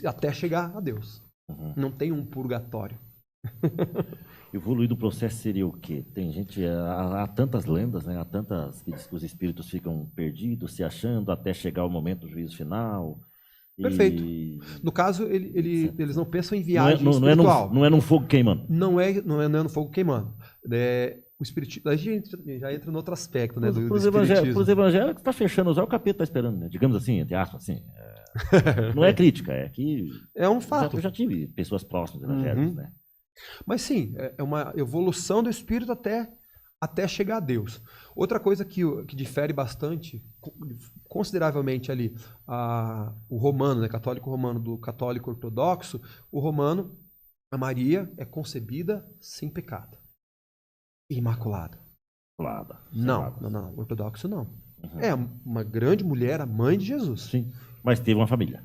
até chegar a Deus. Não tem um purgatório. Evoluir do processo seria o quê? Tem gente, há tantas lendas, né? Há tantas que diz que os espíritos ficam perdidos, se achando até chegar o momento do juízo final. Perfeito. No caso, eles não pensam em viagem espiritual. Não é num fogo queimando. Não é no fogo queimando. O espiritismo, a gente já entra em outro aspecto, né, do espiritismo. Para os evangélicos, está fechando os olhos, o capeta está esperando, né? Digamos assim, entre aspas, assim. Não é crítica, é que... É um fato. Eu já tive pessoas próximas evangélicas, né? Mas sim, é uma evolução do espírito até chegar a Deus. Outra coisa que difere bastante, consideravelmente ali, o romano, né, católico romano, do católico ortodoxo, o romano, a Maria é concebida sem pecado. Imaculada. Não. Ortodoxo não. É uma grande mulher, a mãe de Jesus. Sim, mas teve uma família.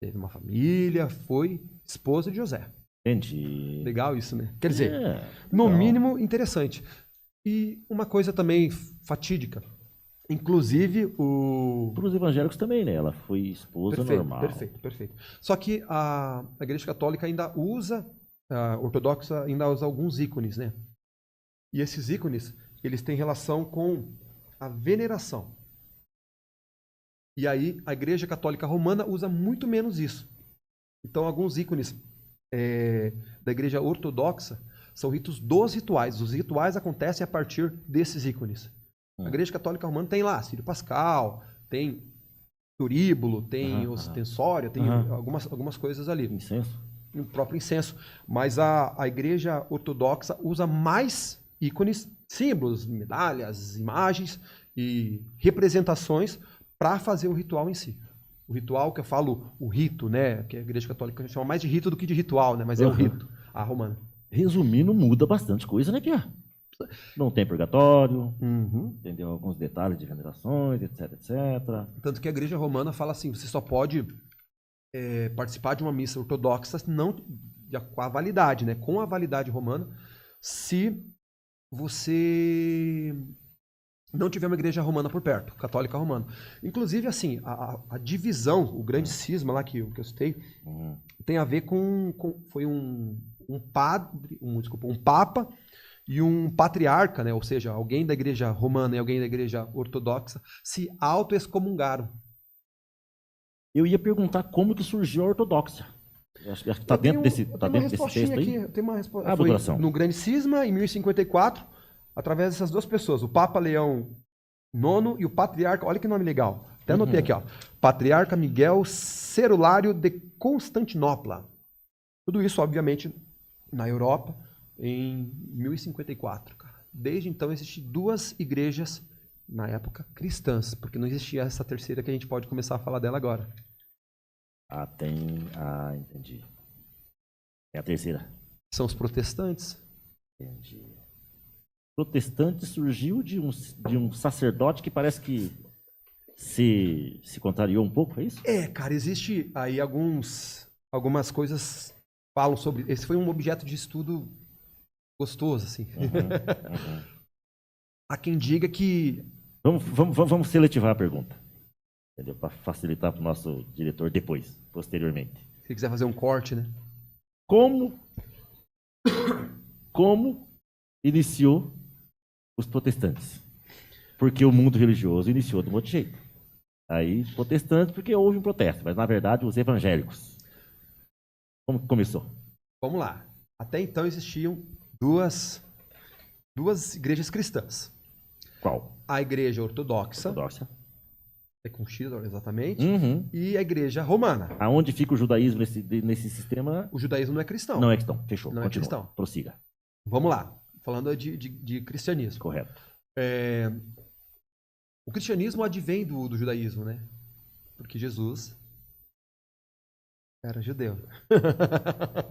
Teve uma família, foi esposa de José. Entendi. Legal isso, né? Quer dizer, no mínimo, interessante. E uma coisa também fatídica. Inclusive, para os evangélicos também, né? Ela foi esposa normal. Perfeito. Só que a Igreja Católica ainda usa, a ortodoxa ainda usa alguns ícones, né? E esses ícones, eles têm relação com a veneração. E aí, a Igreja Católica Romana usa muito menos isso. Então, alguns ícones da Igreja Ortodoxa são ritos dos rituais. Os rituais acontecem a partir desses ícones. A Igreja Católica Romana tem lá Círio Pascal, tem turíbulo, tem ostensório, tem algumas coisas ali. Incenso? O próprio incenso. Mas a Igreja Ortodoxa usa mais ícones, símbolos, medalhas, imagens e representações para fazer o ritual em si. O ritual que eu falo, o rito, né? Que a Igreja Católica chama mais de rito do que de ritual, né? Mas é o rito, a romana. Resumindo, muda bastante coisa, né, Pia? Não tem purgatório, entendeu? Alguns detalhes de venerações, etc. Tanto que a Igreja Romana fala assim, você só pode participar de uma missa ortodoxa não com a validade, né? Com a validade romana, se você não tiver uma igreja romana por perto, católica romana. Inclusive, assim, a divisão, o grande cisma lá que eu citei, tem a ver com foi um papa e um patriarca, né? Ou seja, alguém da igreja romana e alguém da igreja ortodoxa se auto-excomungaram. Eu ia perguntar como que surgiu a ortodoxia. Acho que está dentro desse texto aí. Eu tenho uma resposta. Foi no grande cisma, em 1054, através dessas duas pessoas, o Papa Leão IX e o patriarca, olha que nome legal, até anotei aqui, ó, Patriarca Miguel Cerulário de Constantinopla. Tudo isso, obviamente, na Europa, em 1054. Cara. Desde então, existem duas igrejas na época, cristãs, porque não existia essa terceira que a gente pode começar a falar dela agora. Entendi. É a terceira. São os protestantes. Entendi. Protestante surgiu de um sacerdote que parece que se contrariou um pouco, é isso? Cara, existe aí algumas coisas falam sobre... Esse foi um objeto de estudo gostoso, assim. Uhum. Há quem diga que... Vamos seletivar a pergunta, entendeu? Para facilitar para o nosso diretor depois, posteriormente. Se quiser fazer um corte, né? Como iniciou os protestantes? Porque o mundo religioso iniciou de um outro jeito. Aí, protestantes, porque houve um protesto, mas na verdade os evangélicos. Como que começou? Vamos lá. Até então existiam duas igrejas cristãs. Qual? A igreja ortodoxa. É com X, exatamente. Uhum. E a igreja romana. Aonde fica o judaísmo nesse sistema? O judaísmo não é cristão. Não é cristão. Fechou. Não Continua. é cristão. Prossiga. Vamos lá. Falando de cristianismo. Correto. O cristianismo advém do judaísmo, né? Porque Jesus era judeu.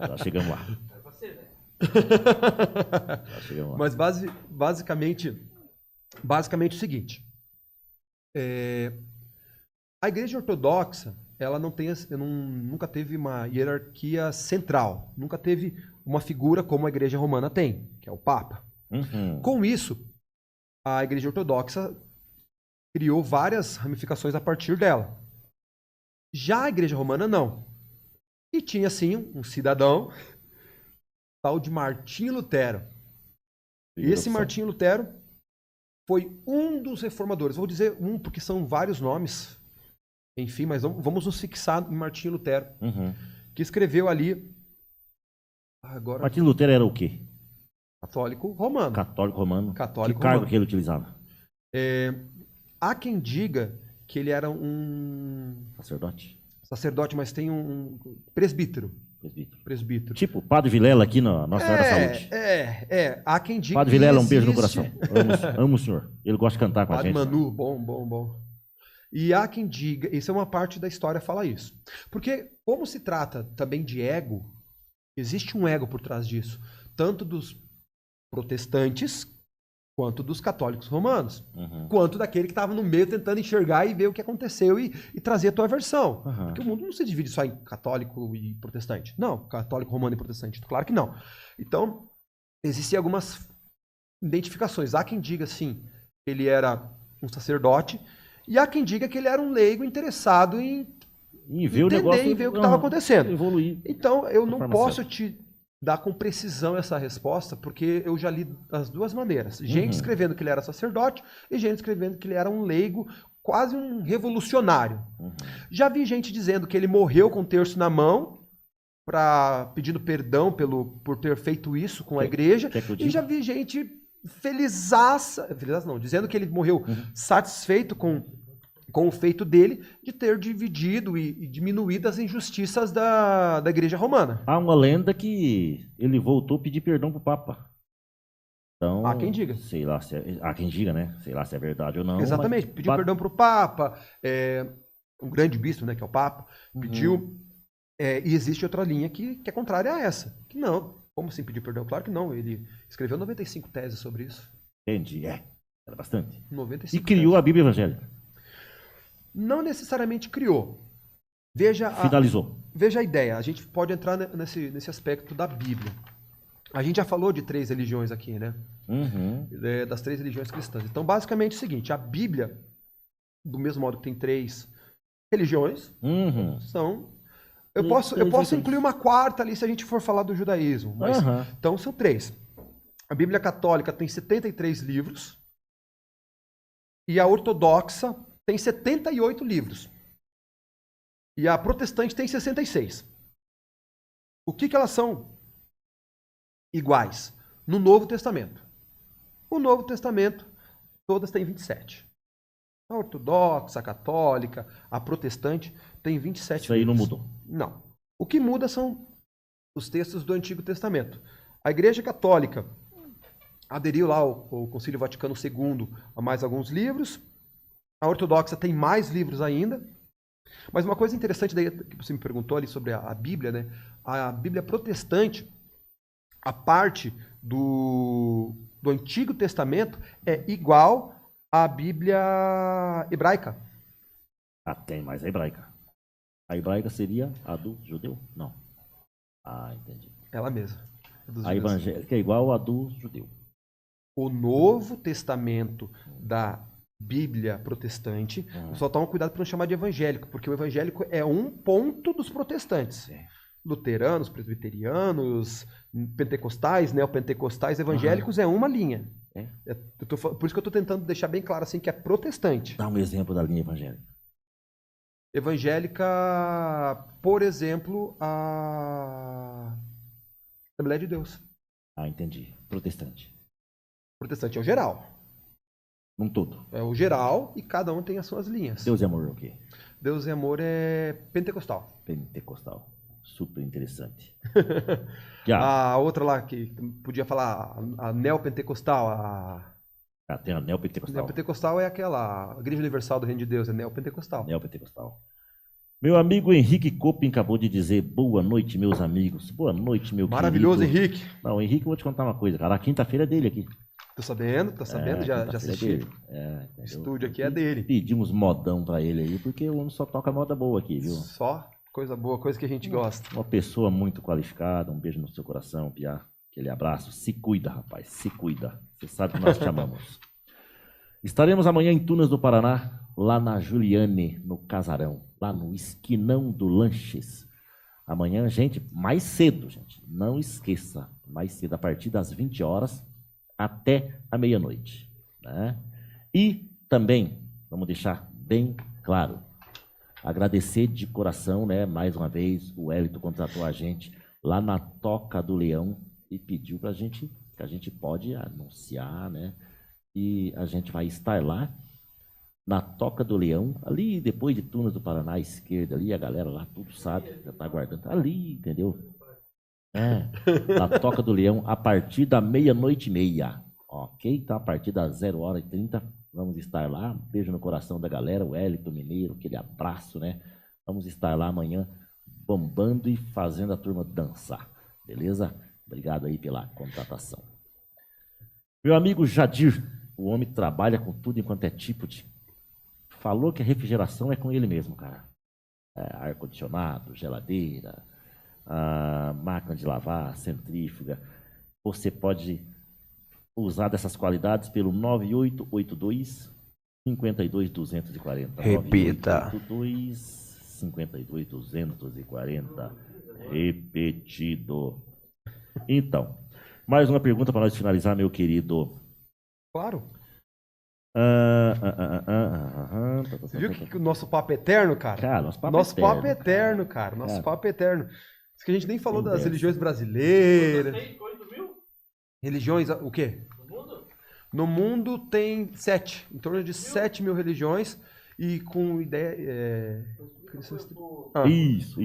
Já chegamos lá. É você, né? Já chegamos lá. Mas basicamente o seguinte. A igreja ortodoxa, ela nunca teve uma hierarquia central. Nunca teve uma figura como a igreja romana tem, que é o Papa. Uhum. Com isso, a igreja ortodoxa criou várias ramificações a partir dela. Já a igreja romana, não. E tinha, sim, um cidadão, tal de Martinho Lutero. E esse Martinho Lutero foi um dos reformadores. Vou dizer um, porque são vários nomes. Enfim, mas vamos nos fixar em Martinho Lutero. Uhum. Que escreveu ali... Agora... Martinho Lutero era o quê? Católico romano. Católico romano. Católico que cargo romano. que ele utilizava? Há quem diga que ele era um... Sacerdote, mas tem um presbítero. Presbítero. Tipo Padre Vilela aqui na Nossa Senhora da Saúde. Há quem diga Padre Vilela, um beijo no coração. Amo o senhor. Ele gosta de cantar com Padre a gente. Manu, bom. E há quem diga, isso é uma parte da história fala isso. Porque como se trata também de ego, existe um ego por trás disso. Tanto dos protestantes, quanto dos católicos romanos. Uhum. Quanto daquele que estava no meio tentando enxergar e ver o que aconteceu e trazer a tua versão. Uhum. Porque o mundo não se divide só em católico e protestante. Não, católico, romano e protestante. Claro que não. Então, existem algumas identificações. Há quem diga, sim, que ele era um sacerdote, e há quem diga que ele era um leigo interessado em ver o negócio, em ver o que estava acontecendo. Evoluir. Então, eu não posso te dar com precisão essa resposta, porque eu já li das duas maneiras. Gente escrevendo que ele era sacerdote e gente escrevendo que ele era um leigo, quase um revolucionário. Já vi gente dizendo que ele morreu com o terço na mão, pedindo perdão por ter feito isso com a igreja. E já vi gente dizendo que ele morreu satisfeito com o feito dele de ter dividido e diminuído as injustiças da igreja romana. Há uma lenda que ele voltou a pedir perdão para o Papa. Então, há quem diga. Sei lá há quem diga, né? Sei lá se é verdade ou não. Exatamente, pediu perdão para o Papa, um grande bispo, né, que é o Papa, pediu. E existe outra linha que é contrária a essa. Que não, como assim pedir perdão? Claro que não, ele escreveu 95 teses sobre isso. Entendi, era bastante. 95 e criou teses. A Bíblia Evangélica. Não necessariamente criou. Finalizou. Veja a ideia. A gente pode entrar nesse aspecto da Bíblia. A gente já falou de 3 religiões aqui, né? Das 3 religiões cristãs. Então, basicamente é o seguinte. A Bíblia, do mesmo modo que tem 3 religiões, são... Eu posso incluir uma quarta ali se a gente for falar do judaísmo. Mas, então, são 3. A Bíblia católica tem 73 livros. E a ortodoxa tem 78 livros. E a protestante tem 66. O que elas são iguais? No Novo Testamento. O Novo Testamento, todas têm 27. A ortodoxa, a católica, a protestante tem 27 Isso aí livros. não mudou. Não. O que muda são os textos do Antigo Testamento. A Igreja Católica, aderiu lá ao Concílio Vaticano II a mais alguns livros. A ortodoxa tem mais livros ainda. Mas uma coisa interessante daí que você me perguntou ali sobre a Bíblia, né? A Bíblia protestante, a parte do Antigo Testamento é igual à Bíblia hebraica. Tem mais a hebraica. A hebraica seria a do judeu? Não. Entendi. Ela mesma. A evangélica é igual a do judeu. O Novo Testamento da Bíblia protestante, só toma cuidado para não chamar de evangélico, porque o evangélico é um ponto dos protestantes. Luteranos, presbiterianos, pentecostais, neopentecostais, evangélicos é uma linha. Por isso que eu estou tentando deixar bem claro assim que é protestante. Dá um exemplo da linha evangélica. Evangélica, por exemplo, a Assembleia de Deus. Entendi. Protestante. Protestante é o geral. Num todo. É o geral e cada um tem as suas linhas. Deus e amor é o quê? Deus e amor é pentecostal. Pentecostal. Super interessante. A outra lá que podia falar, a neopentecostal. Tem a neopentecostal. Neopentecostal é aquela, a Igreja Universal do Reino de Deus, é neopentecostal. Neopentecostal. Meu amigo Henrique Copin acabou de dizer boa noite, meus amigos. Boa noite, meu Maravilhoso, querido. Henrique. Não, Henrique, eu vou te contar uma coisa, cara. A quinta-feira é dele aqui. Tô sabendo, já assisti. O estúdio aqui é dele. Pedimos modão pra ele aí, porque o homem só toca moda boa aqui, viu? Só coisa boa, coisa que a gente gosta. Uma pessoa muito qualificada, um beijo no seu coração, Piá. Aquele abraço. Se cuida, rapaz, se cuida. Você sabe que nós te amamos. Estaremos amanhã em Tunas do Paraná, lá na Juliane, no Casarão, lá no Esquinão do Lanches. Amanhã, gente, mais cedo, gente. Não esqueça, mais cedo, a partir das 20 horas até a meia-noite. Né? E também, vamos deixar bem claro, agradecer de coração, né, mais uma vez, o Hélito contratou a gente lá na Toca do Leão e pediu para a gente, que a gente pode anunciar, né? E a gente vai estar lá na Toca do Leão, ali depois de Tunas do Paraná, à esquerda, ali a galera lá, tudo sabe, já está aguardando, ali, entendeu? Na Toca do Leão, a partir da 00:30, ok? Então, a partir das 0h30, vamos estar lá. Beijo no coração da galera, o Hélito Mineiro, aquele abraço, né? Vamos estar lá amanhã, bombando e fazendo a turma dançar, beleza? Obrigado aí pela contratação. Meu amigo Jadir, o homem trabalha com tudo enquanto é tipo de... Falou que a refrigeração é com ele mesmo, cara. Ar-condicionado, geladeira... máquina de lavar, centrífuga. Você pode usar dessas qualidades pelo 9882-52240. Repita. 9882-52240. Repetido. Então, mais uma pergunta para nós finalizar, meu querido. Claro. Você viu que o nosso papo é eterno, cara? Cara, nosso papo é eterno, cara. Nosso papo é eterno. Isso que a gente nem falou das religiões brasileiras. Religiões, o quê? No mundo tem 7, em torno de 7 mil religiões e com ideia... Isso.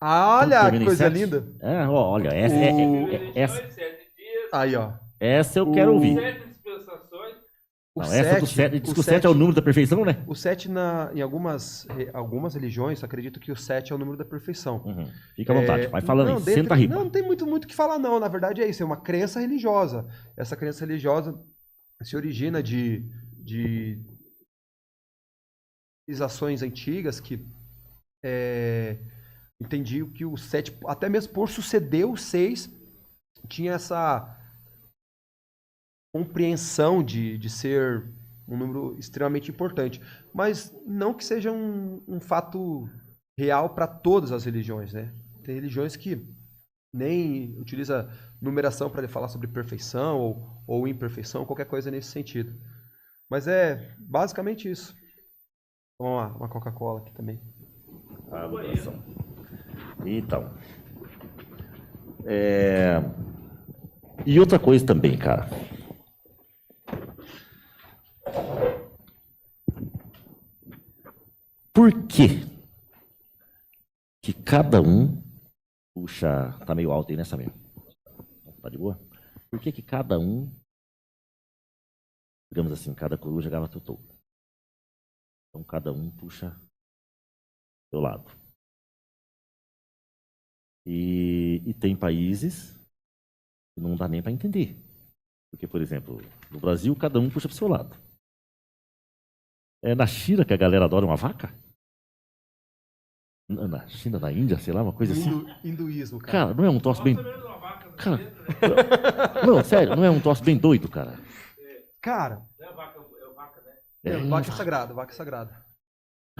Olha que coisa linda. Olha, essa... Aí, ó. Essa eu quero ouvir. Essa do 7, diz que o 7 é o número da perfeição, né? O 7, em algumas religiões, acredito que o 7 é o número da perfeição. Fica à vontade, vai falando aí, senta riba. Não tem muito o que falar, não. Na verdade é isso, é uma crença religiosa. Essa crença religiosa se origina de civilizações antigas que entendiam que o 7, até mesmo por suceder o 6, tinha essa compreensão de ser um número extremamente importante. Mas não que seja um fato real para todas as religiões, né? Tem religiões que nem utiliza numeração para falar sobre perfeição ou imperfeição, qualquer coisa nesse sentido. Mas é basicamente isso. Vamos lá, uma Coca-Cola aqui também. Então. E outra coisa também, cara. Por que cada um... Puxa, tá meio alto aí nessa mesmo. Tá de boa? Por que cada um, digamos assim, cada coruja gava seu topo? Então cada um puxa seu lado. E tem países que não dá nem para entender. Porque, por exemplo, no Brasil, cada um puxa para o seu lado. É na China que a galera adora uma vaca? Na China, na Índia, sei lá, uma coisa assim. Hinduísmo, cara. Cara, não é um troço bem... Cara, não, sério, não é um troço bem doido, cara? Cara... Não é vaca, é vaca, né? Vaca sagrada, vaca sagrada.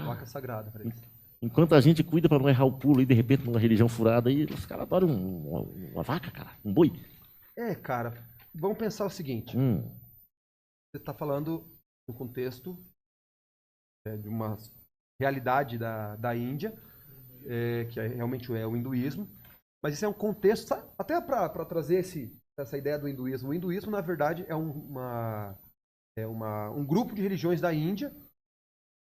Vaca sagrada, pra eles. Enquanto a gente cuida para não errar o pulo e de repente numa religião furada, aí os caras adoram uma vaca, cara, um boi. Cara, vamos pensar o seguinte. Você está falando no contexto de uma realidade da Índia, que realmente é o hinduísmo, mas isso é um contexto, até para trazer essa ideia do hinduísmo. O hinduísmo, na verdade, é um grupo de religiões da Índia.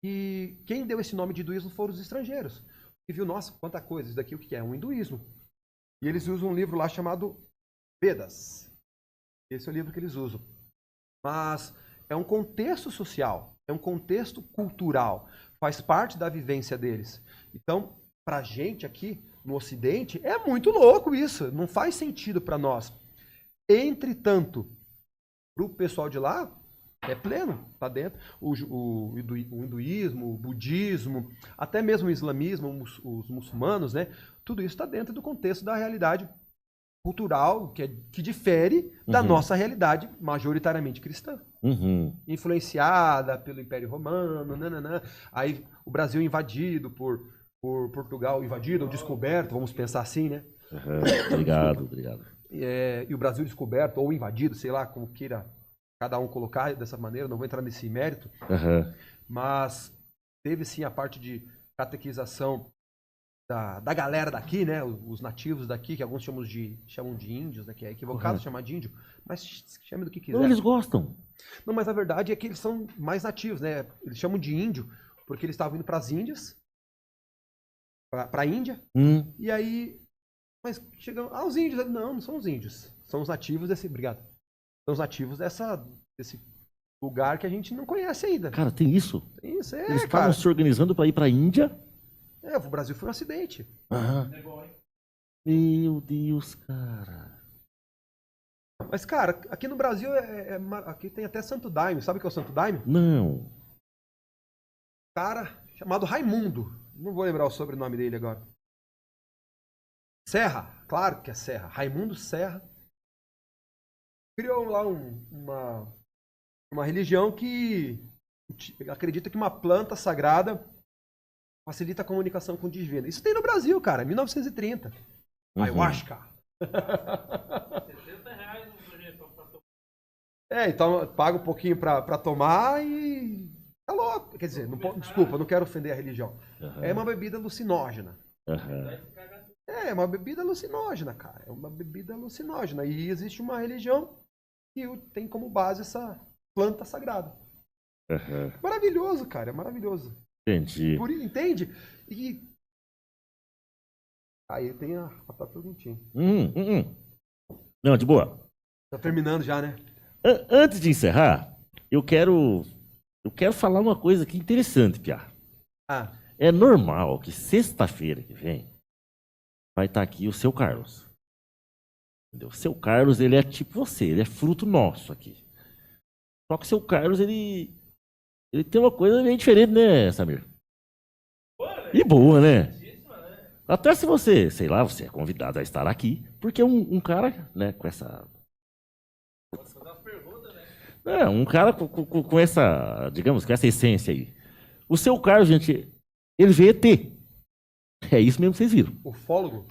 E quem deu esse nome de hinduísmo foram os estrangeiros. E viu, nossa, quanta coisa, isso daqui o que é? Um hinduísmo. E eles usam um livro lá chamado Vedas. Esse é o livro que eles usam. Mas é um contexto social, é um contexto cultural, faz parte da vivência deles. Então, pra gente aqui no Ocidente, é muito louco isso, não faz sentido para nós. Entretanto, pro pessoal de lá, é pleno, tá dentro. O hinduísmo, o budismo, até mesmo o islamismo, os muçulmanos, né? Tudo isso está dentro do contexto da realidade cultural que difere da nossa realidade majoritariamente cristã. Influenciada pelo Império Romano, nananã. Aí o Brasil invadido por Portugal, invadido ou descoberto, vamos pensar assim, né? Obrigado. E o Brasil descoberto ou invadido, sei lá, como queira cada um colocar dessa maneira, não vou entrar nesse mérito, mas teve sim a parte de catequização da galera daqui, né, os nativos daqui, que alguns chamam de índios, né, que é equivocado chamar de índio, mas chame do que quiser. Não, eles gostam. Não, mas a verdade é que eles são mais nativos, né, eles chamam de índio, porque eles estavam indo para as Índias, para a Índia, e aí, mas chegam, os índios, não são os índios, são os nativos obrigado. São os nativos desse lugar que a gente não conhece ainda. Cara, tem isso? Tem isso, Eles estavam se organizando para ir para a Índia? O Brasil foi um acidente. Meu Deus, cara. Mas, cara, aqui no Brasil, aqui tem até Santo Daime. Sabe o que é o Santo Daime? Não. Cara chamado Raimundo. Não vou lembrar o sobrenome dele agora. Serra. Claro que é Serra. Raimundo Serra. Criou lá uma religião que acredita que uma planta sagrada facilita a comunicação com o divino. Isso tem no Brasil, cara, 1930. Ayahuasca. R$70 no projeto pra tomar. Então paga um pouquinho pra tomar e tá louco. Quer dizer, desculpa, não quero ofender a religião. É uma bebida alucinógena. É uma bebida alucinógena, cara. É uma bebida alucinógena. E existe uma religião que tem como base essa planta sagrada. Maravilhoso, cara. É maravilhoso. Entendi. Entende? E aí tem a perguntinha. Não, de boa. Tá terminando já, né? Antes de encerrar, eu quero falar uma coisa aqui interessante, Piá. É normal que sexta-feira que vem vai estar aqui o seu Carlos. Entendeu? O seu Carlos, ele é tipo você, ele é fruto nosso aqui. Só que o seu Carlos, ele tem uma coisa meio diferente, né, Samir? E boa, né? Até se você, sei lá, você é convidado a estar aqui, porque um cara, né, com essa... um cara com essa, digamos, com essa essência aí. O seu Carlos, gente, ele vê ET. É isso mesmo que vocês viram. Ufólogo?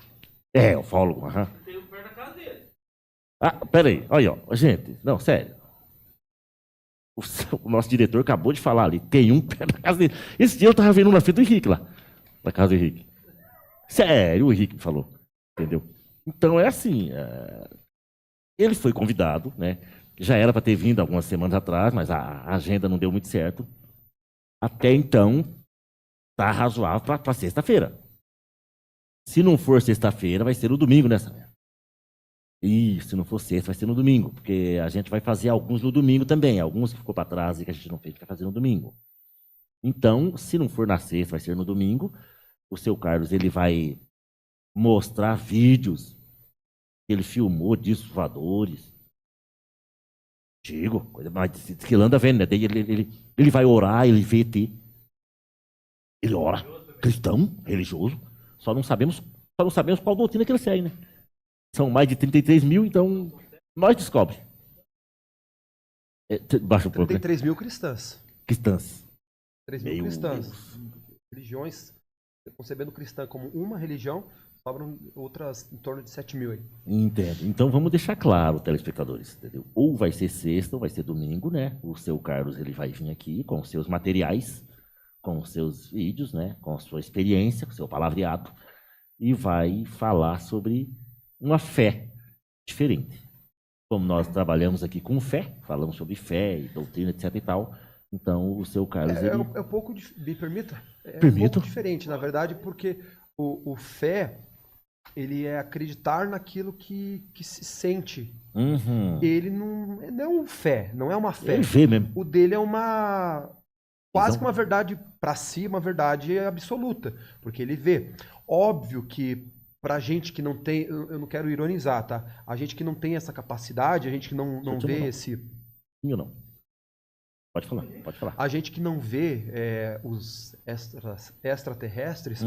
Ufólogo, Tem um perto da casa dele. Peraí, olha, ó, gente, não, sério. O nosso diretor acabou de falar ali, tem um perto da casa dele. Esse dia eu tava vendo na frente do Henrique lá, na casa do Henrique. Sério, o Henrique me falou, entendeu? Então é assim, ele foi convidado, né? Já era para ter vindo algumas semanas atrás, mas a agenda não deu muito certo. Até então, tá razoável para sexta-feira. Se não for sexta-feira, vai ser o domingo, né, Samir? E se não for sexta, vai ser no domingo, porque a gente vai fazer alguns no domingo também. Alguns que ficou para trás e que a gente não fez, vai fazer no domingo. Então, se não for na sexta, vai ser no domingo. O seu Carlos, ele vai mostrar vídeos que ele filmou discos voadores. Digo, coisa mais que ele anda vendo, né? Ele vai orar, ele vê ET. Ele ora, cristão, religioso. Só não sabemos qual doutrina que ele segue, né? São mais de 33 mil, então nós descobre. Baixa um pouco. 33 mil cristãs. Cristãs. 3 mil cristãs. Religiões, concebendo cristã como uma religião, sobram outras em torno de 7 mil aí. Entendo. Então vamos deixar claro, telespectadores, entendeu? Ou vai ser sexta ou vai ser domingo, né? O seu Carlos, ele vai vir aqui com os seus materiais, com os seus vídeos, né? Com a sua experiência, com o seu palavreado, e vai falar sobre uma fé diferente. Como nós trabalhamos aqui com fé, falamos sobre fé e doutrina, etc e tal, então o seu Carlos... É um pouco, me permita? Permito. Um pouco diferente, na verdade, porque o fé, ele é acreditar naquilo que se sente. Uhum. Ele não é um fé, não é uma fé. Ele vê mesmo. O dele é quase que uma verdade para si, uma verdade absoluta, porque ele vê. Óbvio que pra gente que não tem, eu não quero ironizar, tá? A gente que não tem essa capacidade, a gente que não vê esse... Eu não. Pode falar. A gente que não vê os extraterrestres,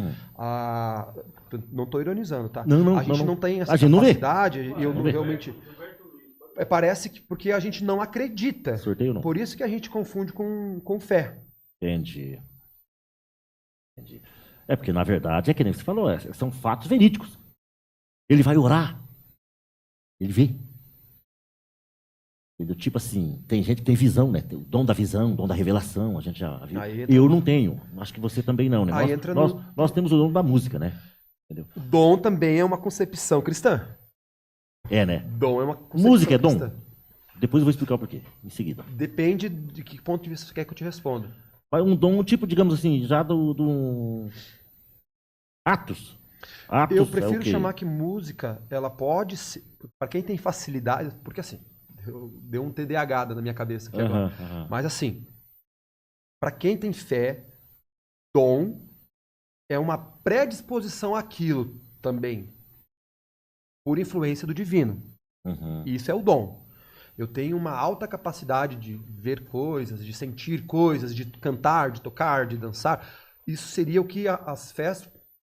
não estou ironizando, tá? A gente não tem essa capacidade, eu não realmente... Parece que porque a gente não acredita. Sorteio não. Por isso que a gente confunde com fé. Entendi. É porque, na verdade, é que nem você falou, são fatos verídicos. Ele vai orar. Ele vê. Do tipo assim, tem gente que tem visão, né? Tem o dom da visão, o dom da revelação, a gente já viu. Eu não tenho, acho que você também não, né? Nós temos o dom da música, né? Entendeu? O dom também é uma concepção cristã. É, né? Dom é uma concepção música é dom? cristã. Depois eu vou explicar o porquê, em seguida. Depende de que ponto de vista você quer que eu te responda. Um dom, tipo, digamos assim, já do... Atos. Eu prefiro chamar que música, ela pode ser... Para quem tem facilidade... Porque assim, deu um TDAH na minha cabeça aqui agora. Mas assim, para quem tem fé, dom é uma predisposição àquilo também. Por influência do divino. Isso é o dom. Eu tenho uma alta capacidade de ver coisas, de sentir coisas, de cantar, de tocar, de dançar. Isso seria o que as fés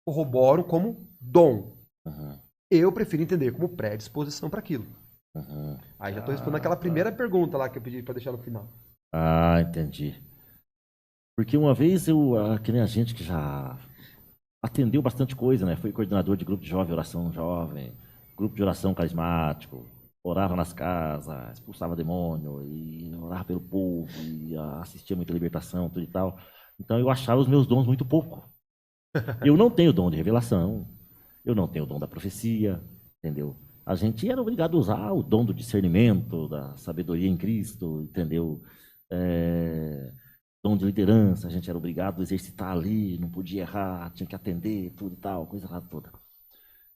corroboram como dom. Eu prefiro entender como predisposição para aquilo. Aí já estou respondendo aquela primeira pergunta lá que eu pedi para deixar no final. Ah, entendi. Porque uma vez que nem a gente que já atendeu bastante coisa, né? Foi coordenador de grupo de jovem, oração jovem, grupo de oração carismático, orava nas casas, expulsava demônio, e orava pelo povo, e assistia muita libertação, tudo e tal. Então eu achava os meus dons muito pouco. Eu não tenho dom de revelação, eu não tenho o dom da profecia, entendeu? A gente era obrigado a usar o dom do discernimento, da sabedoria em Cristo, entendeu? Dom de liderança, a gente era obrigado a exercitar ali, não podia errar, tinha que atender, tudo e tal, coisa lá toda.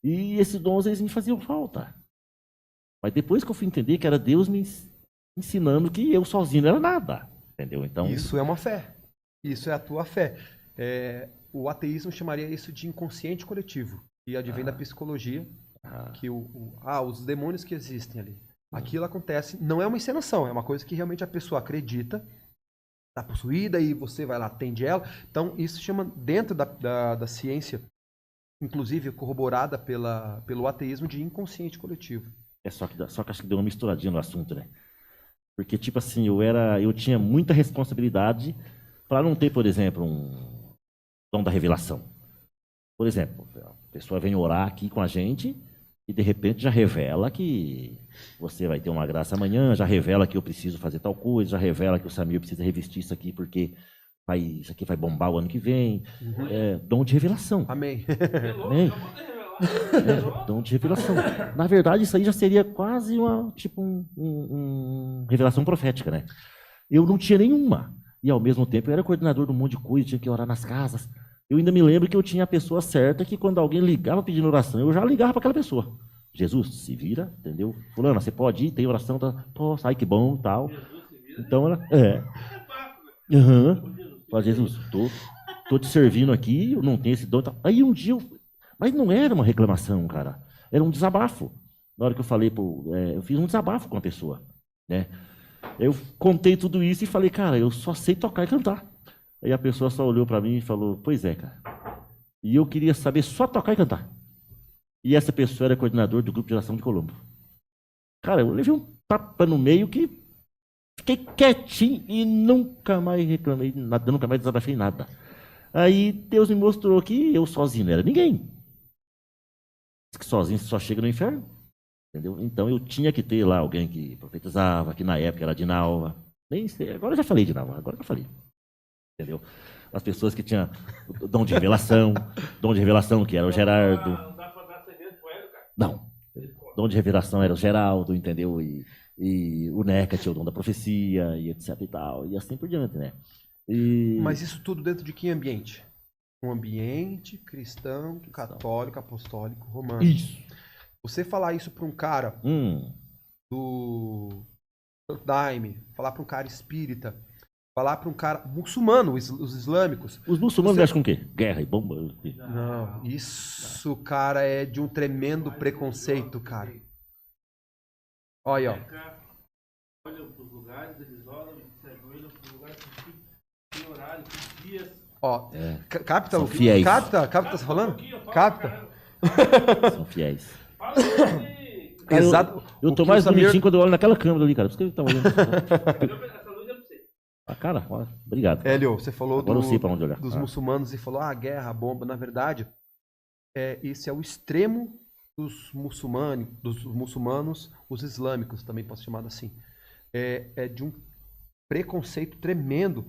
E esses dons, eles me faziam falta. Mas depois que eu fui entender que era Deus me ensinando que eu sozinho não era nada, entendeu? Então... Isso é uma fé. Isso é a tua fé. O ateísmo chamaria isso de inconsciente coletivo. E advém da psicologia, que os demônios que existem ali. Aquilo acontece, não é uma encenação, é uma coisa que realmente a pessoa acredita, está possuída e você vai lá, atende ela. Então, isso chama, dentro da ciência, inclusive corroborada pelo ateísmo, de inconsciente coletivo. Só que acho que deu uma misturadinha no assunto, né? Porque, tipo assim, eu tinha muita responsabilidade para não ter, por exemplo, um dom da revelação. Por exemplo, a pessoa vem orar aqui com a gente e, de repente, já revela que você vai ter uma graça amanhã, já revela que eu preciso fazer tal coisa, já revela que o Samir precisa revestir isso aqui porque isso aqui vai bombar o ano que vem. Dom de revelação. Amém. Amém. Dom de revelação. Na verdade, isso aí já seria quase uma revelação profética, né? Eu não tinha nenhuma. E, ao mesmo tempo, eu era coordenador de um monte de coisa, tinha que orar nas casas. Eu ainda me lembro que eu tinha a pessoa certa que, quando alguém ligava pedindo oração, eu já ligava para aquela pessoa. Jesus, se vira, entendeu? Fulana, você pode ir, tem oração, tá? Posso, ai que bom, tal. Então ela, Fala, Jesus, tô te servindo aqui, eu não tenho esse dom. Tal. Aí um dia, mas não era uma reclamação, cara, era um desabafo. Na hora que eu falei, eu fiz um desabafo com a pessoa, né? Eu contei tudo isso e falei, cara, eu só sei tocar e cantar. Aí a pessoa só olhou para mim e falou, pois é, cara. E eu queria saber só tocar e cantar. E essa pessoa era coordenador do grupo de oração de Colombo. Cara, eu levei um tapa no meio que fiquei quietinho e nunca mais reclamei nada, nunca mais desabafei nada. Aí Deus me mostrou que eu sozinho não era ninguém. Que sozinho só chega no inferno. Entendeu? Então eu tinha que ter lá alguém que profetizava, que na época era Dinalva. Nem sei, agora eu já falei Dinalva, agora eu falei. Entendeu? As pessoas que tinham dom de revelação, que era o Gerardo. Não dá pra dar segredo pro Hélio, cara. Não. Dom de revelação era o Geraldo, entendeu? E o Neca tinha o dom da profecia, e etc e tal. E assim por diante, né? Mas isso tudo dentro de que ambiente? Um ambiente cristão, católico, apostólico, romano. Isso. Você falar isso para um cara do Daime, falar para um cara espírita, falar para um cara muçulmano, os islâmicos. Os muçulmanos acham com o quê? Guerra e bomba? Não, isso, cara, é de um tremendo preconceito, cara. Olha, ó. Olham para os lugares, eles olham, se ajoelham para os lugares que tem horário, tem dias. Ó, capta o que? Capta o que você tá falando? Capta. São fiéis. Fala aí. Exato. Eu tô mais bonitinho quando eu olho naquela câmera ali, cara. Por isso que ele tá olhando. Essa luz é pra você. Ah, cara, obrigado. Hélio, você falou agora eu sei pra onde olhar. Dos muçulmanos e falou, guerra, bomba. Na verdade, esse é o extremo dos muçulmanos, os islâmicos, também posso chamar assim. É de um preconceito tremendo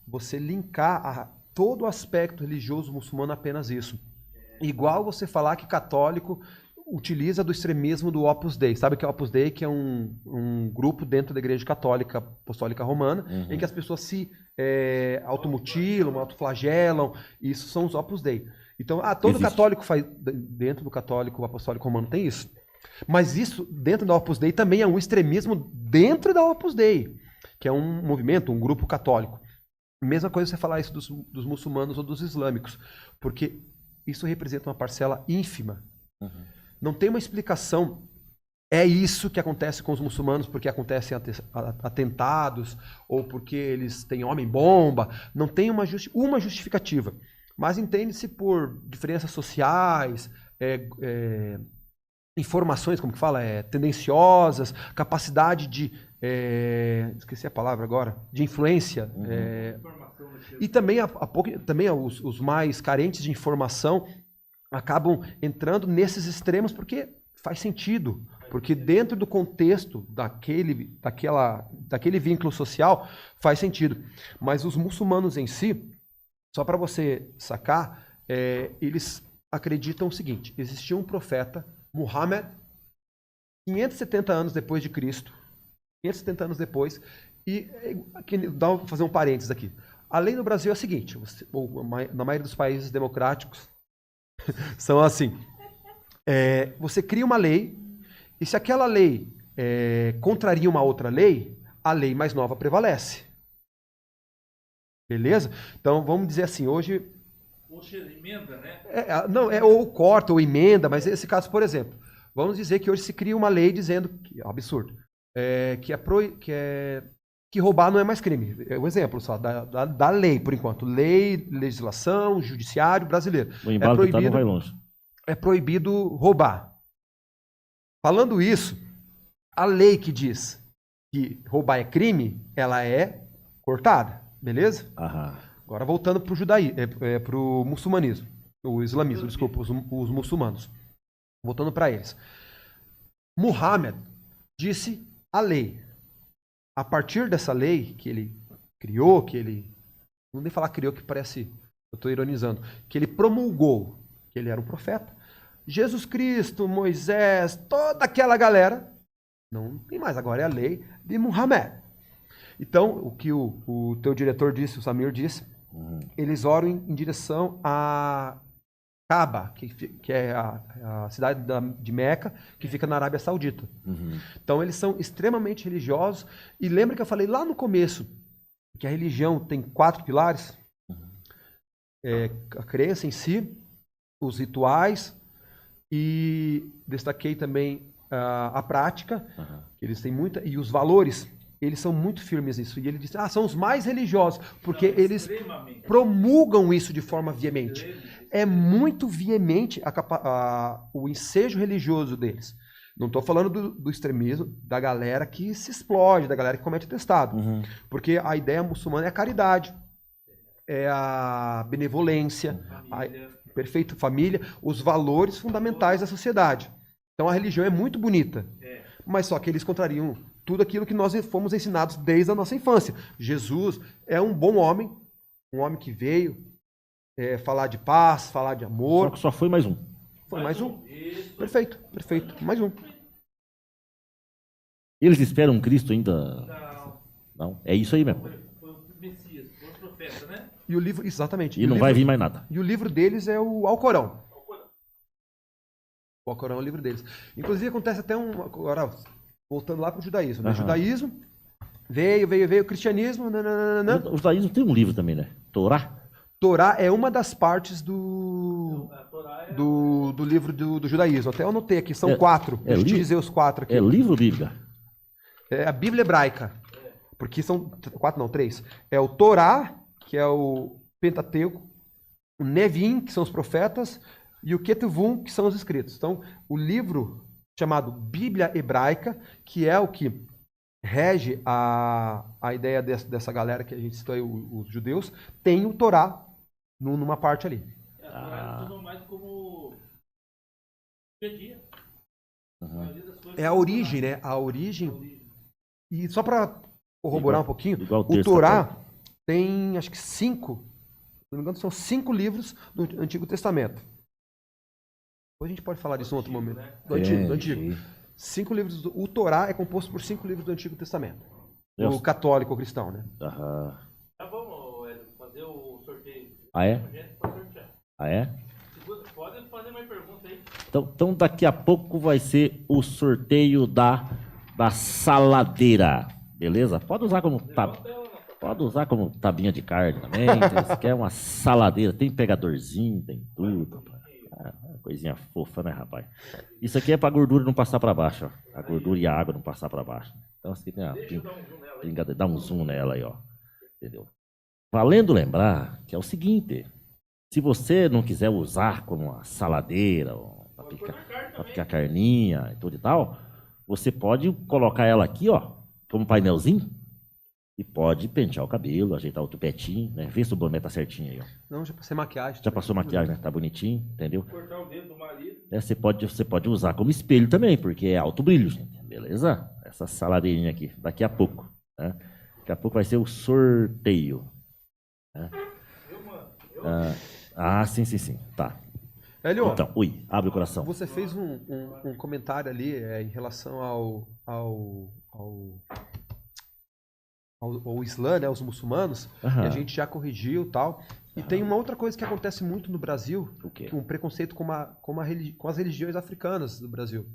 você linkar todo o aspecto religioso muçulmano apenas isso. Igual você falar que católico utiliza do extremismo do Opus Dei. Sabe o que é o Opus Dei? Que é um grupo dentro da Igreja Católica Apostólica Romana, em que as pessoas se automutilam, autoflagelam. Isso são os Opus Dei. Então, todo católico faz, dentro do católico apostólico romano tem isso. Mas isso, dentro da Opus Dei, também é um extremismo dentro da Opus Dei, que é um movimento, um grupo católico. Mesma coisa você falar isso dos muçulmanos ou dos islâmicos, porque isso representa uma parcela ínfima. Não tem uma explicação. É isso que acontece com os muçulmanos, porque acontecem atentados, ou porque eles têm homem-bomba. Não tem uma justificativa. Mas entende-se por diferenças sociais, informações, como que fala, tendenciosas, capacidade de... esqueci a palavra agora. De influência. E também, também os mais carentes de informação acabam entrando nesses extremos porque faz sentido. Porque dentro do contexto daquele vínculo social faz sentido. Mas os muçulmanos em si, só para você sacar, eles acreditam o seguinte: existia um profeta, Muhammad, 570 anos depois de Cristo, 570 anos depois, e vou fazer um parênteses aqui. A lei no Brasil é a seguinte, na maioria dos países democráticos, são assim, você cria uma lei, e se aquela lei contraria uma outra lei, a lei mais nova prevalece. Beleza? Então, vamos dizer assim, hoje... Poxa, emenda, né? Ou corta, ou emenda, mas nesse caso, por exemplo, vamos dizer que hoje se cria uma lei dizendo, que é um absurdo, que roubar não é mais crime. É um exemplo só, da lei, por enquanto. Lei, legislação, judiciário brasileiro. O embalo não vai longe. É proibido roubar. Falando isso, a lei que diz que roubar é crime, ela é cortada. Beleza? Agora voltando para o judaísmo, para o muçulmanismo. O islamismo, desculpa, os muçulmanos. Voltando para eles. Muhammad disse a lei. A partir dessa lei que ele criou, não nem falar criou, que parece, eu estou ironizando, que ele promulgou, que ele era um profeta, Jesus Cristo, Moisés, toda aquela galera, não tem mais, agora é a lei de Muhammad. Então, o que o teu diretor disse, o Samir disse, eles oram em direção a Kaaba, que é a cidade de Meca, que fica na Arábia Saudita. Então eles são extremamente religiosos. E lembra que eu falei lá no começo que a religião tem 4 pilares? A crença em si, os rituais e destaquei também a prática, que eles têm muita, e os valores. Eles são muito firmes nisso. E ele disse, são os mais religiosos, porque eles promulgam isso de forma veemente. É muito veemente o ensejo religioso deles. Não estou falando do extremismo, da galera que se explode, da galera que comete atestado. Porque a ideia muçulmana é a caridade, é a benevolência, perfeito, família, os valores fundamentais da sociedade. Então a religião é muito bonita, mas só que eles contrariam tudo aquilo que nós fomos ensinados desde a nossa infância. Jesus é um bom homem, um homem que veio falar de paz, falar de amor. Só que só foi mais um. Foi mais um. Perfeito, perfeito. Mais um. Eles esperam Cristo ainda? Não. É isso aí mesmo. Foi o Messias, foi o profeta, né? E o livro, exatamente. E não vai vir mais nada. E o livro deles é o Alcorão. O Alcorão é o livro deles. Inclusive acontece até agora, voltando lá para o judaísmo. O judaísmo veio o cristianismo. O judaísmo tem um livro também, né? Torá. Torá é uma das partes do livro do judaísmo. Até eu anotei aqui, são 4. Deixa eu te dizer os 4 aqui. É livro bíblia? É a Bíblia hebraica. Porque são 4, não, 3. É o Torá, que é o Pentateuco, o Nevim, que são os profetas, e o Ketuvim, que são os escritos. Então, o livro chamado Bíblia hebraica, que é o que rege a ideia dessa galera que a gente citou aí, os judeus, tem o Torá numa parte ali. Mais como dia. É a origem, né? A origem. E só para corroborar um pouquinho, o Torá tem, acho que 5, se não me engano, são 5 livros do Antigo Testamento. Depois a gente pode falar disso em outro momento. Do Antigo. 5 livros. O Torá é composto por 5 livros do Antigo Testamento. O católico ou cristão, né? Tá bom, fazer o sorteio. Ah, é? Ah, é? Pode fazer mais perguntas aí. Então daqui a pouco vai ser o sorteio da saladeira. Beleza? Pode usar como tabinha de carne também. Se quer uma saladeira, tem pegadorzinho, tem tudo. Coisinha fofa, né, rapaz? Isso aqui é pra gordura não passar pra baixo, ó. A gordura e a água não passar pra baixo. Então, isso aqui tem uma dá um zoom nela aí, ó. Entendeu? Valendo lembrar que é o seguinte: se você não quiser usar como uma saladeira, pra picar carninha e tudo e tal, você pode colocar ela aqui, ó, como painelzinho. E pode pentear o cabelo, ajeitar o tupetinho, né? Vê se o boné tá certinho aí, ó. Não, já passei maquiagem. Já passou maquiagem, né? Tá bonitinho, entendeu? Cortar o dedo do marido. Você pode usar como espelho também, porque é alto brilho, gente. Beleza? Essa saladeirinha aqui, daqui a pouco. Né? Daqui a pouco vai ser o sorteio. Né? Sim. Tá. Hélio, então, abre o coração. Você fez um comentário ali em relação ao Islã, né, os muçulmanos, que a gente já corrigiu e tal. E tem uma outra coisa que acontece muito no Brasil, um preconceito com as religiões africanas do Brasil.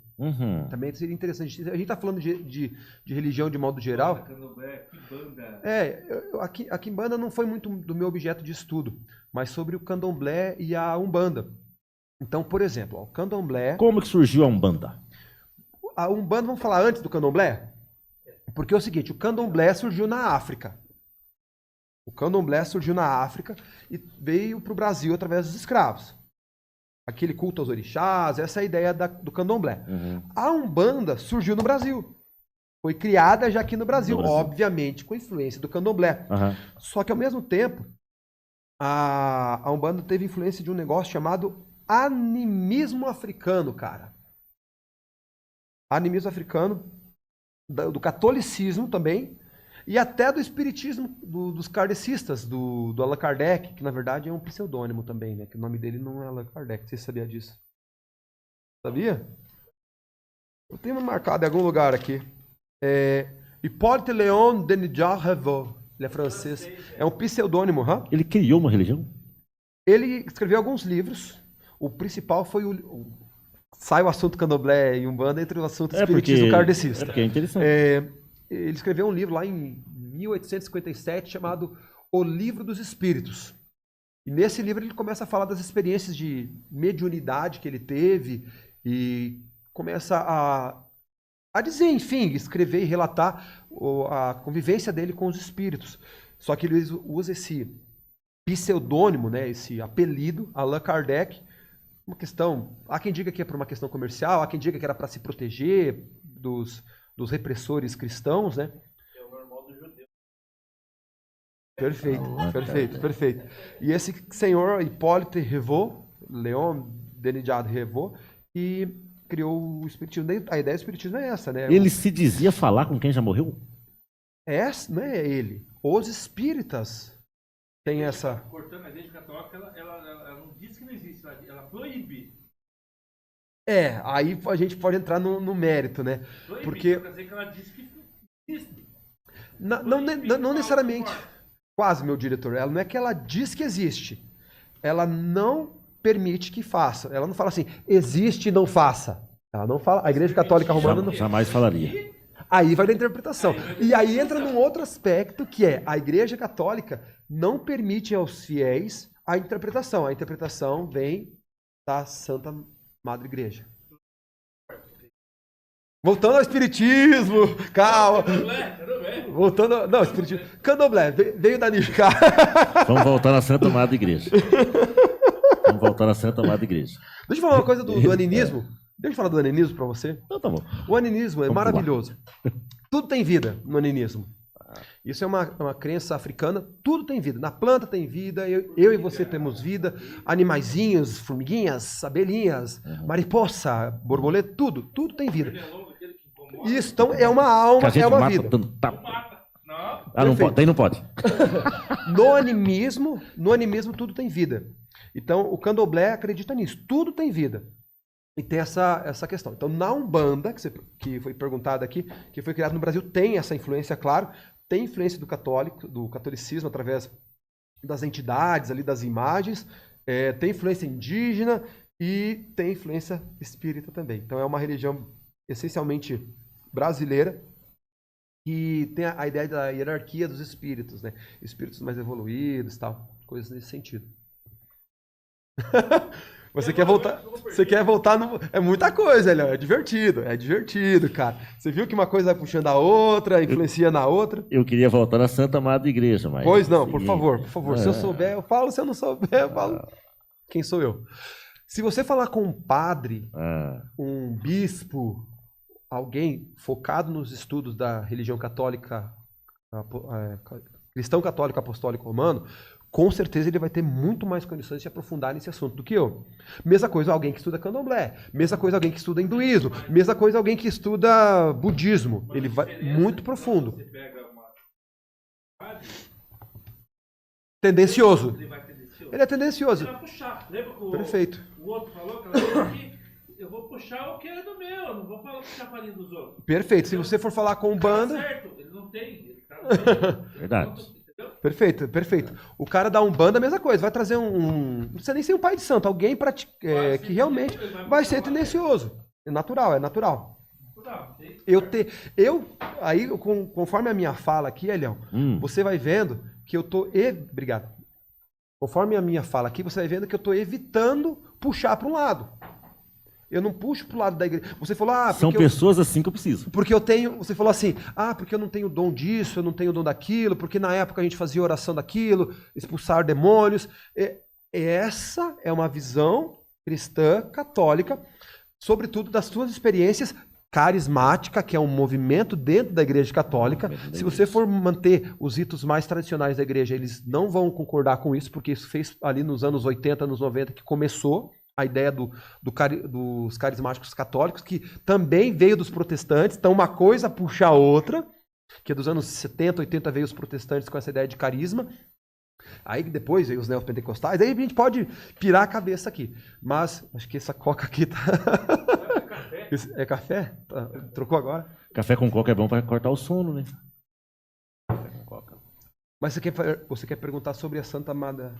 Também seria interessante. A gente está falando de religião de modo geral. A Quimbanda não foi muito do meu objeto de estudo, mas sobre o Candomblé e a Umbanda. Então, por exemplo, o Candomblé... Como que surgiu a Umbanda? A Umbanda, vamos falar antes do Candomblé? Porque é o seguinte, o Candomblé surgiu na África. O Candomblé surgiu na África e veio para o Brasil através dos escravos. Aquele culto aos orixás, essa é a ideia do Candomblé. A Umbanda surgiu no Brasil. Foi criada já aqui no Brasil, obviamente com influência do Candomblé. Só que ao mesmo tempo, a Umbanda teve influência de um negócio chamado animismo africano, cara. Animismo africano, do catolicismo também, e até do espiritismo dos kardecistas, do Allan Kardec, que na verdade é um pseudônimo também, né? Que o nome dele não é Allan Kardec. Você sabia disso? Sabia? Eu tenho marcado em algum lugar aqui. Hippolyte Léon Denis Revaux. Ele é francês. É um pseudônimo. Ele criou uma religião? Ele escreveu alguns livros. o principal foi sai o assunto candomblé e umbanda entre o assunto espiritismo kardecista. Porque é interessante. Ele escreveu um livro lá em 1857 chamado O Livro dos Espíritos. E nesse livro ele começa a falar das experiências de mediunidade que ele teve e começa a dizer, enfim, escrever e relatar a convivência dele com os espíritos. Só que ele usa esse pseudônimo, né, esse apelido, Allan Kardec, uma questão, há quem diga que é por uma questão comercial, há quem diga que era para se proteger dos repressores cristãos, né? É o normal do judeu. Perfeito. E esse senhor, Hippolyte Revaux, Leon Denis Revaux, e criou o espiritismo. A ideia do espiritismo é essa, né? Ele se dizia falar com quem já morreu? Não é ele. Os espíritas têm essa... Cortando a igreja católica, ela não diz que não existe, ela proíbe. Aí a gente pode entrar no mérito, né? Proíbe, porque... quer dizer que ela diz que existe. Não necessariamente. Quase, meu diretor. Ela não é que ela diz que existe. Ela não permite que faça. Ela não fala assim, existe e não faça. Ela não fala. A Igreja Católica Romana não... Jamais falaria. Aí vai da interpretação. E aí entra num outro aspecto que é a Igreja Católica não permite aos fiéis a interpretação. A interpretação vem da Santa Madre Igreja. Voltando ao espiritismo, calma. Voltando, não, espiritismo. Candomblé veio da Nijá. Vamos voltar na Santa Madre Igreja. Deixa eu falar uma coisa do animismo. Deixa eu falar do animismo para você. Então tá bom. O animismo é maravilhoso. Tudo tem vida no animismo. Isso é uma crença africana. Tudo tem vida. Na planta tem vida. Eu e você temos vida. Animaizinhos, formiguinhas, abelhinhas, mariposa, borboleta, tudo tem vida. Isso, então é uma alma, é uma vida. Não pode, daí não pode. No animismo tudo tem vida. Então o candomblé acredita nisso. Tudo tem vida. E tem essa questão. Então, na Umbanda, que foi perguntado aqui, que foi criado no Brasil, tem essa influência, claro, tem influência do catolicismo através das entidades, ali, das imagens, tem influência indígena e tem influência espírita também. Então, é uma religião essencialmente brasileira que tem a ideia da hierarquia dos espíritos, né? Espíritos mais evoluídos e tal, coisas nesse sentido. Você quer voltar no... É muita coisa, Léo. É divertido, cara. Você viu que uma coisa vai puxando a outra, influencia na outra? Eu queria voltar na Santa Madre Igreja, mas... Pois não, por favor. Se eu souber, eu falo. Se eu não souber, eu falo. Quem sou eu? Se você falar com um padre, um bispo, alguém focado nos estudos da religião católica, cristão católico apostólico romano, com certeza ele vai ter muito mais condições de se aprofundar nesse assunto do que eu. Mesma coisa alguém que estuda candomblé, mesma coisa alguém que estuda hinduísmo, mesma coisa alguém que estuda budismo. Ele vai muito profundo. Você pega uma... Tendencioso. Ele é tendencioso. Ele vai puxar. Lembra que Perfeito. O outro falou que ela veio aqui? Eu vou puxar o que é do meu, eu não vou falar puxar a farinha dos outros. Perfeito. Se você for falar com Umbanda... Tá certo, ele não tem. Ele tá Verdade. Perfeito. O cara da Umbanda, a mesma coisa. Vai trazer não precisa nem ser um pai de santo. Alguém que realmente vai ser tendencioso. É natural. Conforme a minha fala aqui, Elião, você vai vendo que eu tô... Obrigado. Conforme a minha fala aqui, você vai vendo que eu tô evitando puxar para um lado. Eu não puxo pro lado da igreja. Você falou, são pessoas assim que eu preciso. Porque eu tenho. Você falou assim, porque eu não tenho dom disso, eu não tenho dom daquilo, porque na época a gente fazia oração daquilo, expulsar demônios. Essa é uma visão cristã, católica, sobretudo das suas experiências carismática, que é um movimento dentro da igreja católica. Se você for manter os ritos mais tradicionais da igreja, eles não vão concordar com isso, porque isso fez ali nos anos 80, anos 90 que começou a ideia dos carismáticos católicos, que também veio dos protestantes. Então, uma coisa puxa a outra, que dos anos 70, 80 veio os protestantes com essa ideia de carisma. Aí depois veio os neopentecostais. Aí a gente pode pirar a cabeça aqui. Mas, acho que essa coca aqui tá... É café? Trocou agora? Café com coca é bom para cortar o sono, né? Café com coca. Mas você quer perguntar sobre a Santa Madre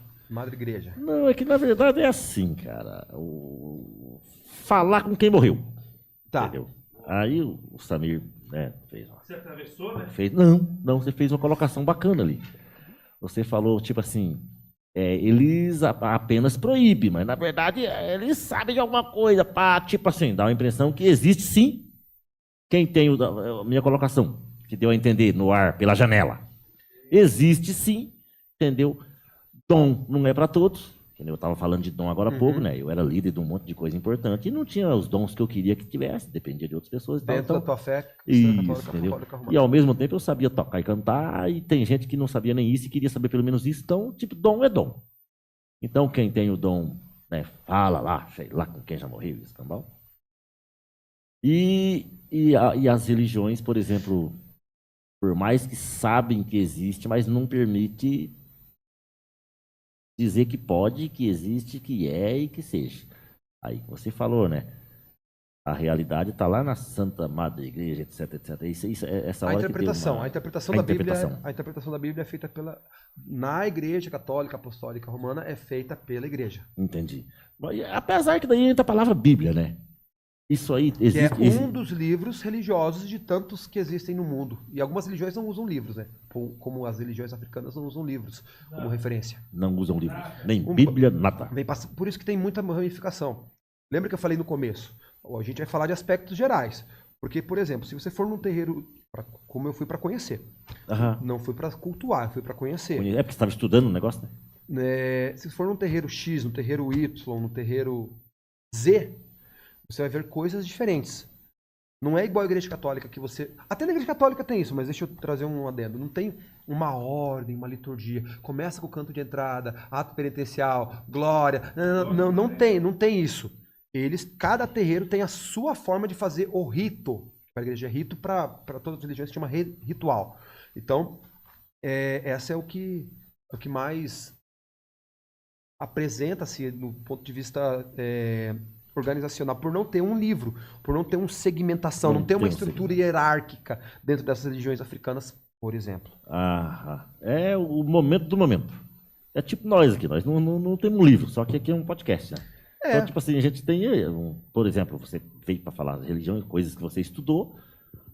Igreja? Não, é que na verdade é assim, cara. Falar com quem morreu. Tá. Entendeu? Aí o Samir, né, fez uma... Você atravessou, né? Não, você fez uma colocação bacana ali. Você falou, tipo assim, eles apenas proíbem, mas na verdade eles sabem de alguma coisa, pá, tipo assim, dá uma impressão que existe sim. Quem tem a minha colocação, que deu a entender no ar, pela janela. Existe sim, entendeu? Dom não é para todos. Eu estava falando de dom agora há pouco, né? Eu era líder de um monte de coisa importante e não tinha os dons que eu queria que tivesse, dependia de outras pessoas. Dentro da tua fé, isso, entendeu? E ao mesmo tempo eu sabia tocar e cantar, e tem gente que não sabia nem isso e queria saber pelo menos isso, então, tipo, dom é dom. Então, quem tem o dom, né, fala lá, sei lá com quem já morreu, escambau. E as religiões, por exemplo, por mais que sabem que existe, mas não permite dizer que pode, que existe, que é e que seja. Aí você falou, né? A realidade está lá na Santa Madre Igreja, etc, etc. Essa hora a interpretação da Bíblia é feita na Igreja Católica Apostólica Romana, é feita pela Igreja. Entendi. Apesar que daí entra a palavra Bíblia, né? Isso aí existe. Que é um dos livros religiosos de tantos que existem no mundo. E algumas religiões não usam livros, né? Como as religiões africanas não usam livros como referência. Não usam livros. Nem Bíblia, nada. Por isso que tem muita ramificação. Lembra que eu falei no começo? A gente vai falar de aspectos gerais. Porque, por exemplo, se você for num terreiro, como eu fui para conhecer, não fui para cultuar, fui para conhecer. É porque você estava estudando o negócio, né? Se for num terreiro X, no terreiro Y, no terreiro Z, você vai ver coisas diferentes. Não é igual a Igreja Católica que você... Até na Igreja Católica tem isso, mas deixa eu trazer um adendo. Não tem uma ordem, uma liturgia. Começa com o canto de entrada, ato penitencial, glória. Não tem isso. Cada terreiro tem a sua forma de fazer o rito. Para a igreja é rito, para todas as religiões se chama ritual. Então, essa é o que mais apresenta-se no ponto de vista organizacional, por não ter um livro, por não ter uma segmentação, não ter uma estrutura hierárquica dentro dessas religiões africanas, por exemplo. É o momento do momento. É tipo nós aqui, nós não temos um livro, só que aqui é um podcast, né? Então, tipo assim, a gente tem, por exemplo, você veio para falar de religião, coisas que você estudou,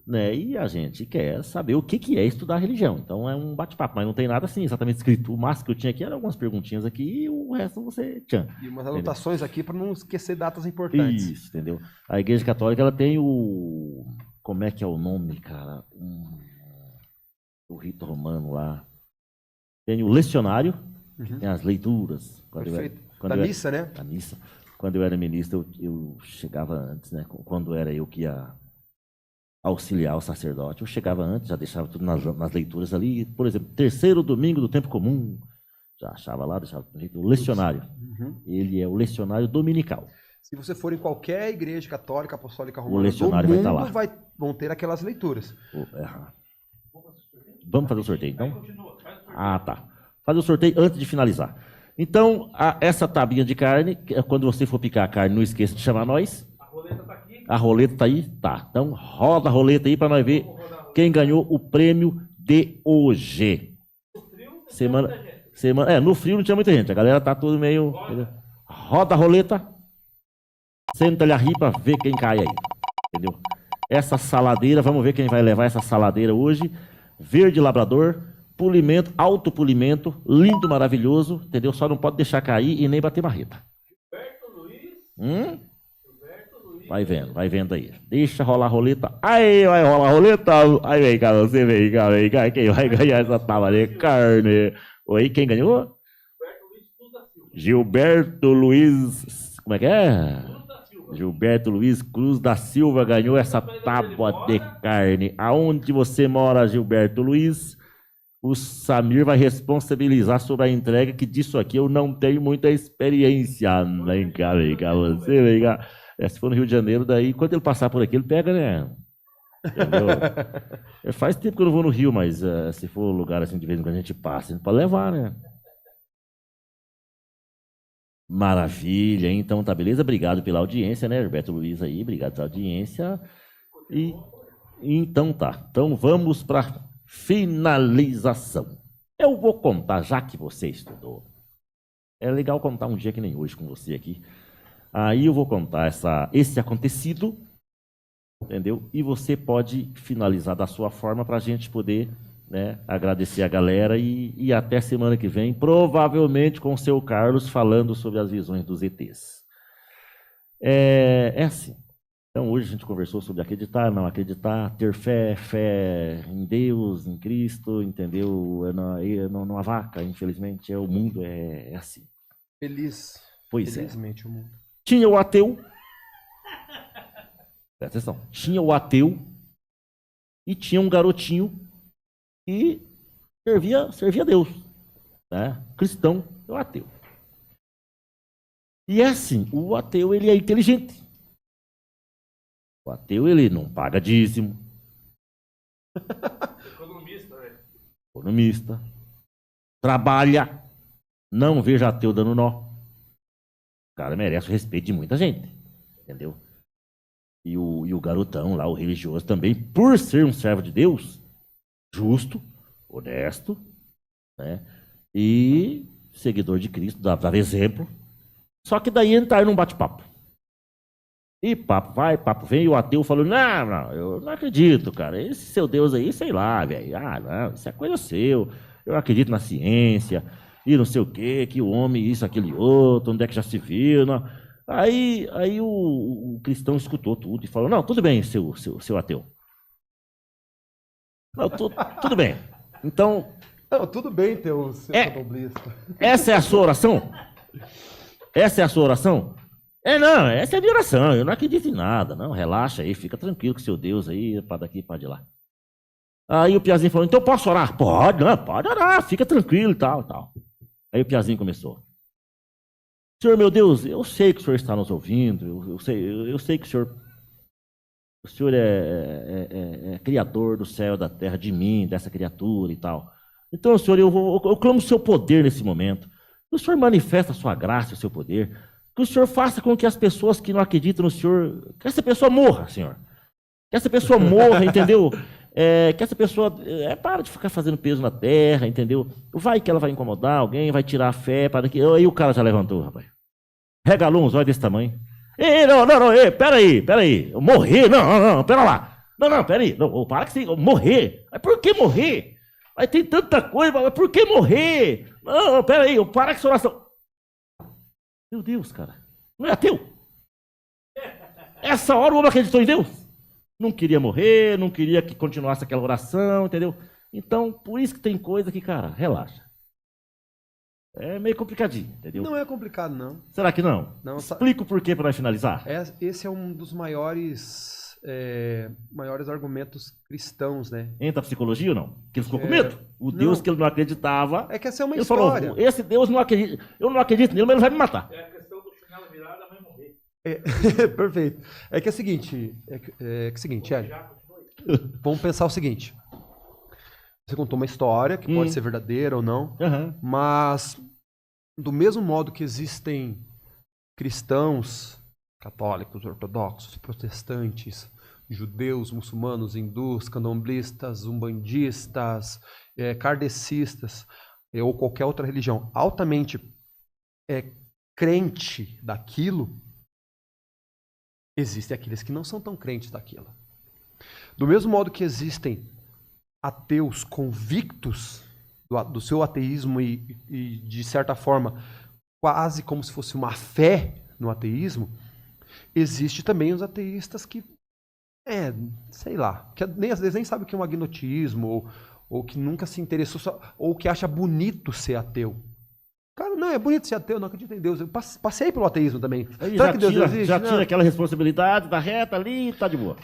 né? E a gente quer saber o que é estudar religião. Então é um bate-papo, mas não tem nada assim exatamente escrito. O máximo que eu tinha aqui eram algumas perguntinhas aqui e o resto você tinha. E umas anotações aqui para não esquecer datas importantes. Isso, entendeu? A Igreja Católica, ela tem o... Como é que é o nome, cara? O rito romano lá. Tem o lecionário, que tem as leituras. Perfeito. Da missa, né? Da missa. Quando eu era ministro, eu chegava antes, né? Quando era eu que ia auxiliar o sacerdote, eu chegava antes, já deixava tudo nas leituras ali. Por exemplo, terceiro domingo do tempo comum, já achava lá, deixava o lecionário. Ele é o lecionário dominical. Se você for em qualquer igreja católica, apostólica romana, o lecionário vai estar lá. Vão ter aquelas leituras. Vamos fazer o sorteio, então? Tá. Fazer o sorteio antes de finalizar. Então, essa tabinha de carne, quando você for picar a carne, não esqueça de chamar nós. A roleta tá aqui? A roleta tá aí? Tá. Então, roda a roleta aí para nós ver quem ganhou o prêmio de hoje. No frio não tinha muita gente. A galera tá tudo meio... Roda a roleta. Senta-lhe a ri para ver quem cai aí. Entendeu? Essa saladeira, vamos ver quem vai levar essa saladeira hoje. Verde Labrador. Polimento, autopolimento, lindo, maravilhoso, entendeu? Só não pode deixar cair e nem bater marreta. Gilberto Luiz? Gilberto Luiz? Vai vendo aí. Deixa rolar a roleta. Aí, vai rolar a roleta. Aí vem cá, você vem cá. Quem vai ganhar essa tábua de carne? Oi, quem ganhou? Gilberto Luiz Cruz da Silva. Gilberto Luiz, como é que é? Cruz da Silva. Gilberto Luiz Cruz da Silva ganhou essa tábua de carne. Aonde você mora, Gilberto Luiz? O Samir vai responsabilizar sobre a entrega, que disso aqui eu não tenho muita experiência. Vem cá, você vem cá. Se for no Rio de Janeiro, daí, quando ele passar por aqui, ele pega, né? Entendeu? Faz tempo que eu não vou no Rio, mas se for lugar assim, de vez em quando a gente passa, a gente pode levar, né? Maravilha, então tá, beleza? Obrigado pela audiência, né, Roberto Luiz aí, obrigado pela audiência. Então tá, então vamos para finalização. Eu vou contar, já que você estudou. É legal contar um dia que nem hoje com você aqui. Aí eu vou contar esse acontecido, entendeu? E você pode finalizar da sua forma para a gente poder, né, agradecer a galera e até semana que vem, provavelmente com o seu Carlos falando sobre as visões dos ETs. É assim. Então, hoje a gente conversou sobre acreditar, não acreditar, ter fé, fé em Deus, em Cristo, entendeu? Não há vaca, infelizmente, o mundo é assim. Felizmente o mundo. Tinha o ateu, presta atenção, tinha o ateu e tinha um garotinho que servia a Deus, né? Cristão é o ateu. E é assim, o ateu ele é inteligente. O ateu, ele não paga dízimo. Economista, velho. Economista. Trabalha. Não veja ateu dando nó. O cara merece o respeito de muita gente. Entendeu? E o garotão lá, o religioso também, por ser um servo de Deus, justo, honesto, né? E seguidor de Cristo, dava exemplo. Só que daí entraram num bate-papo. E papo vai, papo vem, e o ateu falou, não, eu não acredito, cara, esse seu Deus aí, sei lá, velho, não, isso é coisa seu, eu acredito na ciência, e não sei o quê, que o homem, isso, aquele outro, onde é que já se viu, não. Aí o cristão escutou tudo e falou, não, tudo bem, seu ateu. Não, tudo bem, então... Não, tudo bem, seu candomblista. Essa é a sua oração? Essa é a sua oração? Não, essa é a minha oração, eu não acredito em nada, não, relaxa aí, fica tranquilo com seu Deus aí, para daqui, para de lá. Aí o Piazinho falou, então posso orar? Pode orar, fica tranquilo e tal. Aí o Piazinho começou. Senhor, meu Deus, eu sei que o Senhor está nos ouvindo, eu sei que o Senhor é criador do céu, da terra, de mim, dessa criatura e tal. Então, Senhor, eu clamo o seu poder nesse momento, que o Senhor manifesta a sua graça e o seu poder, que o Senhor faça com que as pessoas que não acreditam no Senhor, que essa pessoa morra, Senhor. Que essa pessoa morra, entendeu? Que essa pessoa para de ficar fazendo peso na terra, entendeu? Vai que ela vai incomodar alguém, vai tirar a fé, para daqui. Aí o cara já levantou, rapaz. Regalou uns olhos desse tamanho. Não, peraí. Morrer? Não, pera lá. Não, peraí. Não, para que você... Morrer? Mas por que morrer? Mas tem tanta coisa, mas por que morrer? Não, peraí, para com essa oração. Meu Deus, cara, não é ateu? Essa hora o homem acreditou em Deus. Não queria morrer, não queria que continuasse aquela oração, entendeu? Então, por isso que tem coisa que, cara, relaxa. É meio complicadinho, entendeu? Não é complicado, não. Será que não? Não. Explica o porquê para nós finalizar. Esse é um dos maiores argumentos cristãos, né? Entra a psicologia ou não? Porque ele ficou com medo. O Deus que ele não acreditava... É que essa é uma ele história. Falou, esse Deus não acredita, eu não acredito nele, mas ele vai me matar. É a questão do chinelo virado, vai morrer. Perfeito. É que é o seguinte, Hélio. Vamos pensar o seguinte. Você contou uma história que pode ser verdadeira ou não, mas do mesmo modo que existem cristãos, católicos, ortodoxos, protestantes, judeus, muçulmanos, hindus, candomblistas, umbandistas, kardecistas ou qualquer outra religião altamente crente daquilo, existem aqueles que não são tão crentes daquilo. Do mesmo modo que existem ateus convictos do seu ateísmo e, de certa forma, quase como se fosse uma fé no ateísmo, existe também os ateístas que, sei lá, que às vezes nem sabe o que é um agnotismo, ou que nunca se interessou, ou que acha bonito ser ateu. Cara, não, é bonito ser ateu, não acredito em Deus. Eu passei pelo ateísmo também. Será que Deus existe? Já tira aquela responsabilidade da reta ali e tá de boa.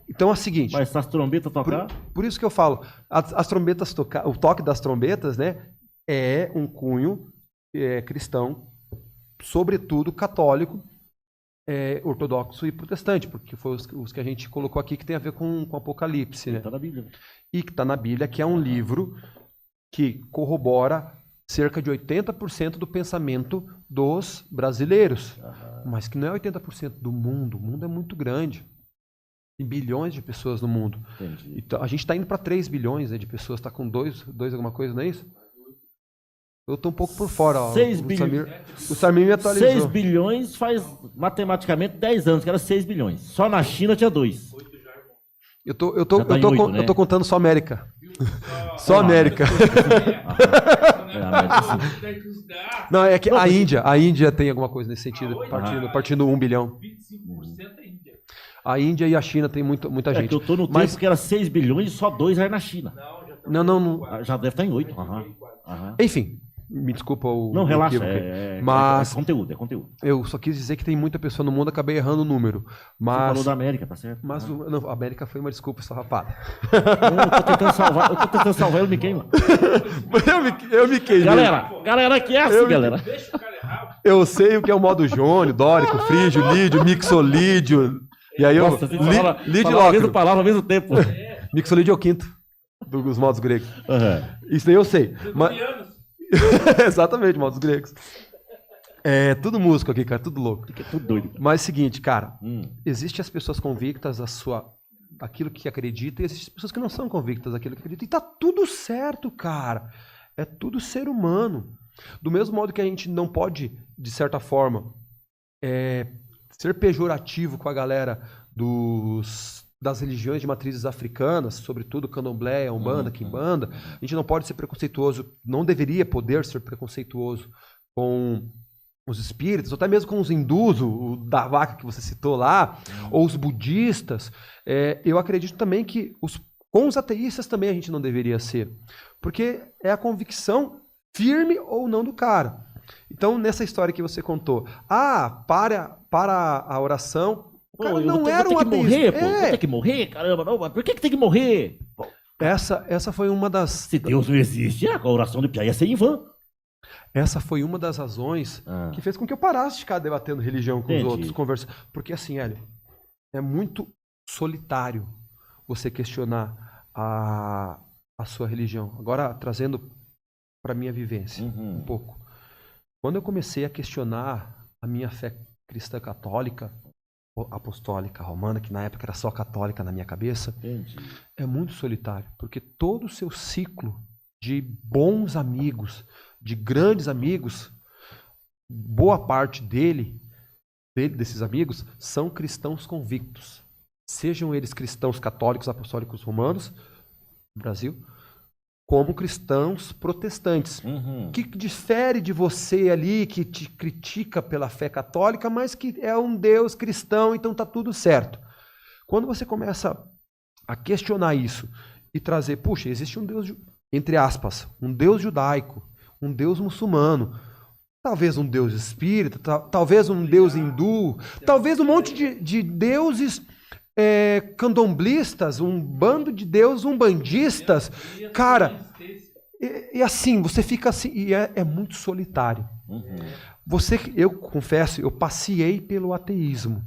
Então é o seguinte... Mas se as trombetas tocar... Por isso que eu falo, as trombetas tocar, o toque das trombetas, né, é um cunho cristão, sobretudo católico, ortodoxo e protestante, porque foi os que a gente colocou aqui que tem a ver com Apocalipse, né? Está na Bíblia. E que está na Bíblia, que é um livro que corrobora cerca de 80% do pensamento dos brasileiros, mas que não é 80% do mundo. O mundo é muito grande. Tem bilhões de pessoas no mundo. Entendi. Então, a gente está indo para 3 bilhões, né, de pessoas. Está com 2 alguma coisa, não é isso? Eu tô um pouco por fora, ó. 6 bilhões. O Samir me atualizou. 6 bilhões faz matematicamente 10 anos, que era 6 bilhões. Só na China tinha 2. Eu tô contando só América. Só América. Não, é que a Índia tem alguma coisa nesse sentido, partindo 1 bilhão. 25% é Índia. A Índia e a China tem muita gente. É que eu tô no tempo que era 6 bilhões e só 2 era na China. Não. Já deve estar em 8. Enfim, me desculpa o... Não, relaxa, mas é conteúdo. eu só quis dizer que tem muita pessoa no mundo, acabei errando o número. Mas... Você falou da América, tá certo? Mas não, a América foi uma desculpa esfarrapada. Eu tô tentando salvar, eu me queimo. eu me queimei. Galera, que é assim, galera. Deixa o cara errar. Eu sei o que é o modo jônio, dórico, frígio, lídio, mixolídio. E aí Nossa, lídio a mesma palavra ao mesmo tempo. Mixolídio é o quinto dos modos gregos. Isso daí eu sei. Mas... Exatamente, modos gregos. É tudo músico aqui, cara, tudo louco. Tudo doido. Mas é o seguinte, cara, existem as pessoas convictas daquilo que acredita e existem as pessoas que não são convictas daquilo que acredita. E tá tudo certo, cara. É tudo ser humano. Do mesmo modo que a gente não pode, de certa forma, ser pejorativo com a galera das religiões de matrizes africanas, sobretudo candomblé, umbanda, quimbanda, a gente não pode ser preconceituoso, não deveria poder ser preconceituoso com os espíritos, ou até mesmo com os hindus, o da vaca que você citou lá, ou os budistas. Eu acredito também que com os ateístas também a gente não deveria ser, porque é a convicção firme ou não do cara. Então, nessa história que você contou, para a oração, o cara não era um ateísta. Vou ter que morrer, caramba, não, por que tem que morrer? Pô, essa foi uma das... Se Deus não existe, a oração do Piá ia ser em vão. Essa foi uma das razões que fez com que eu parasse de ficar debatendo religião com os outros, conversando. Porque assim, Hélio, é muito solitário você questionar a sua religião. Agora, trazendo para minha vivência um pouco. Quando eu comecei a questionar a minha fé cristã católica, apostólica, romana, que na época era só católica na minha cabeça, é muito solitário, porque todo o seu ciclo de bons amigos, de grandes amigos, boa parte desses amigos, são cristãos convictos. Sejam eles cristãos católicos, apostólicos, romanos, no Brasil, como cristãos protestantes, que difere de você ali, que te critica pela fé católica, mas que é um Deus cristão, então tá tudo certo. Quando você começa a questionar isso e trazer, puxa, existe um Deus, entre aspas, um Deus judaico, um Deus muçulmano, talvez um Deus espírita, talvez um Deus hindu, talvez um monte de deuses candomblistas, um bando de deuses umbandistas, cara, e assim, você fica assim, e é muito solitário. Eu confesso, eu passeei pelo ateísmo.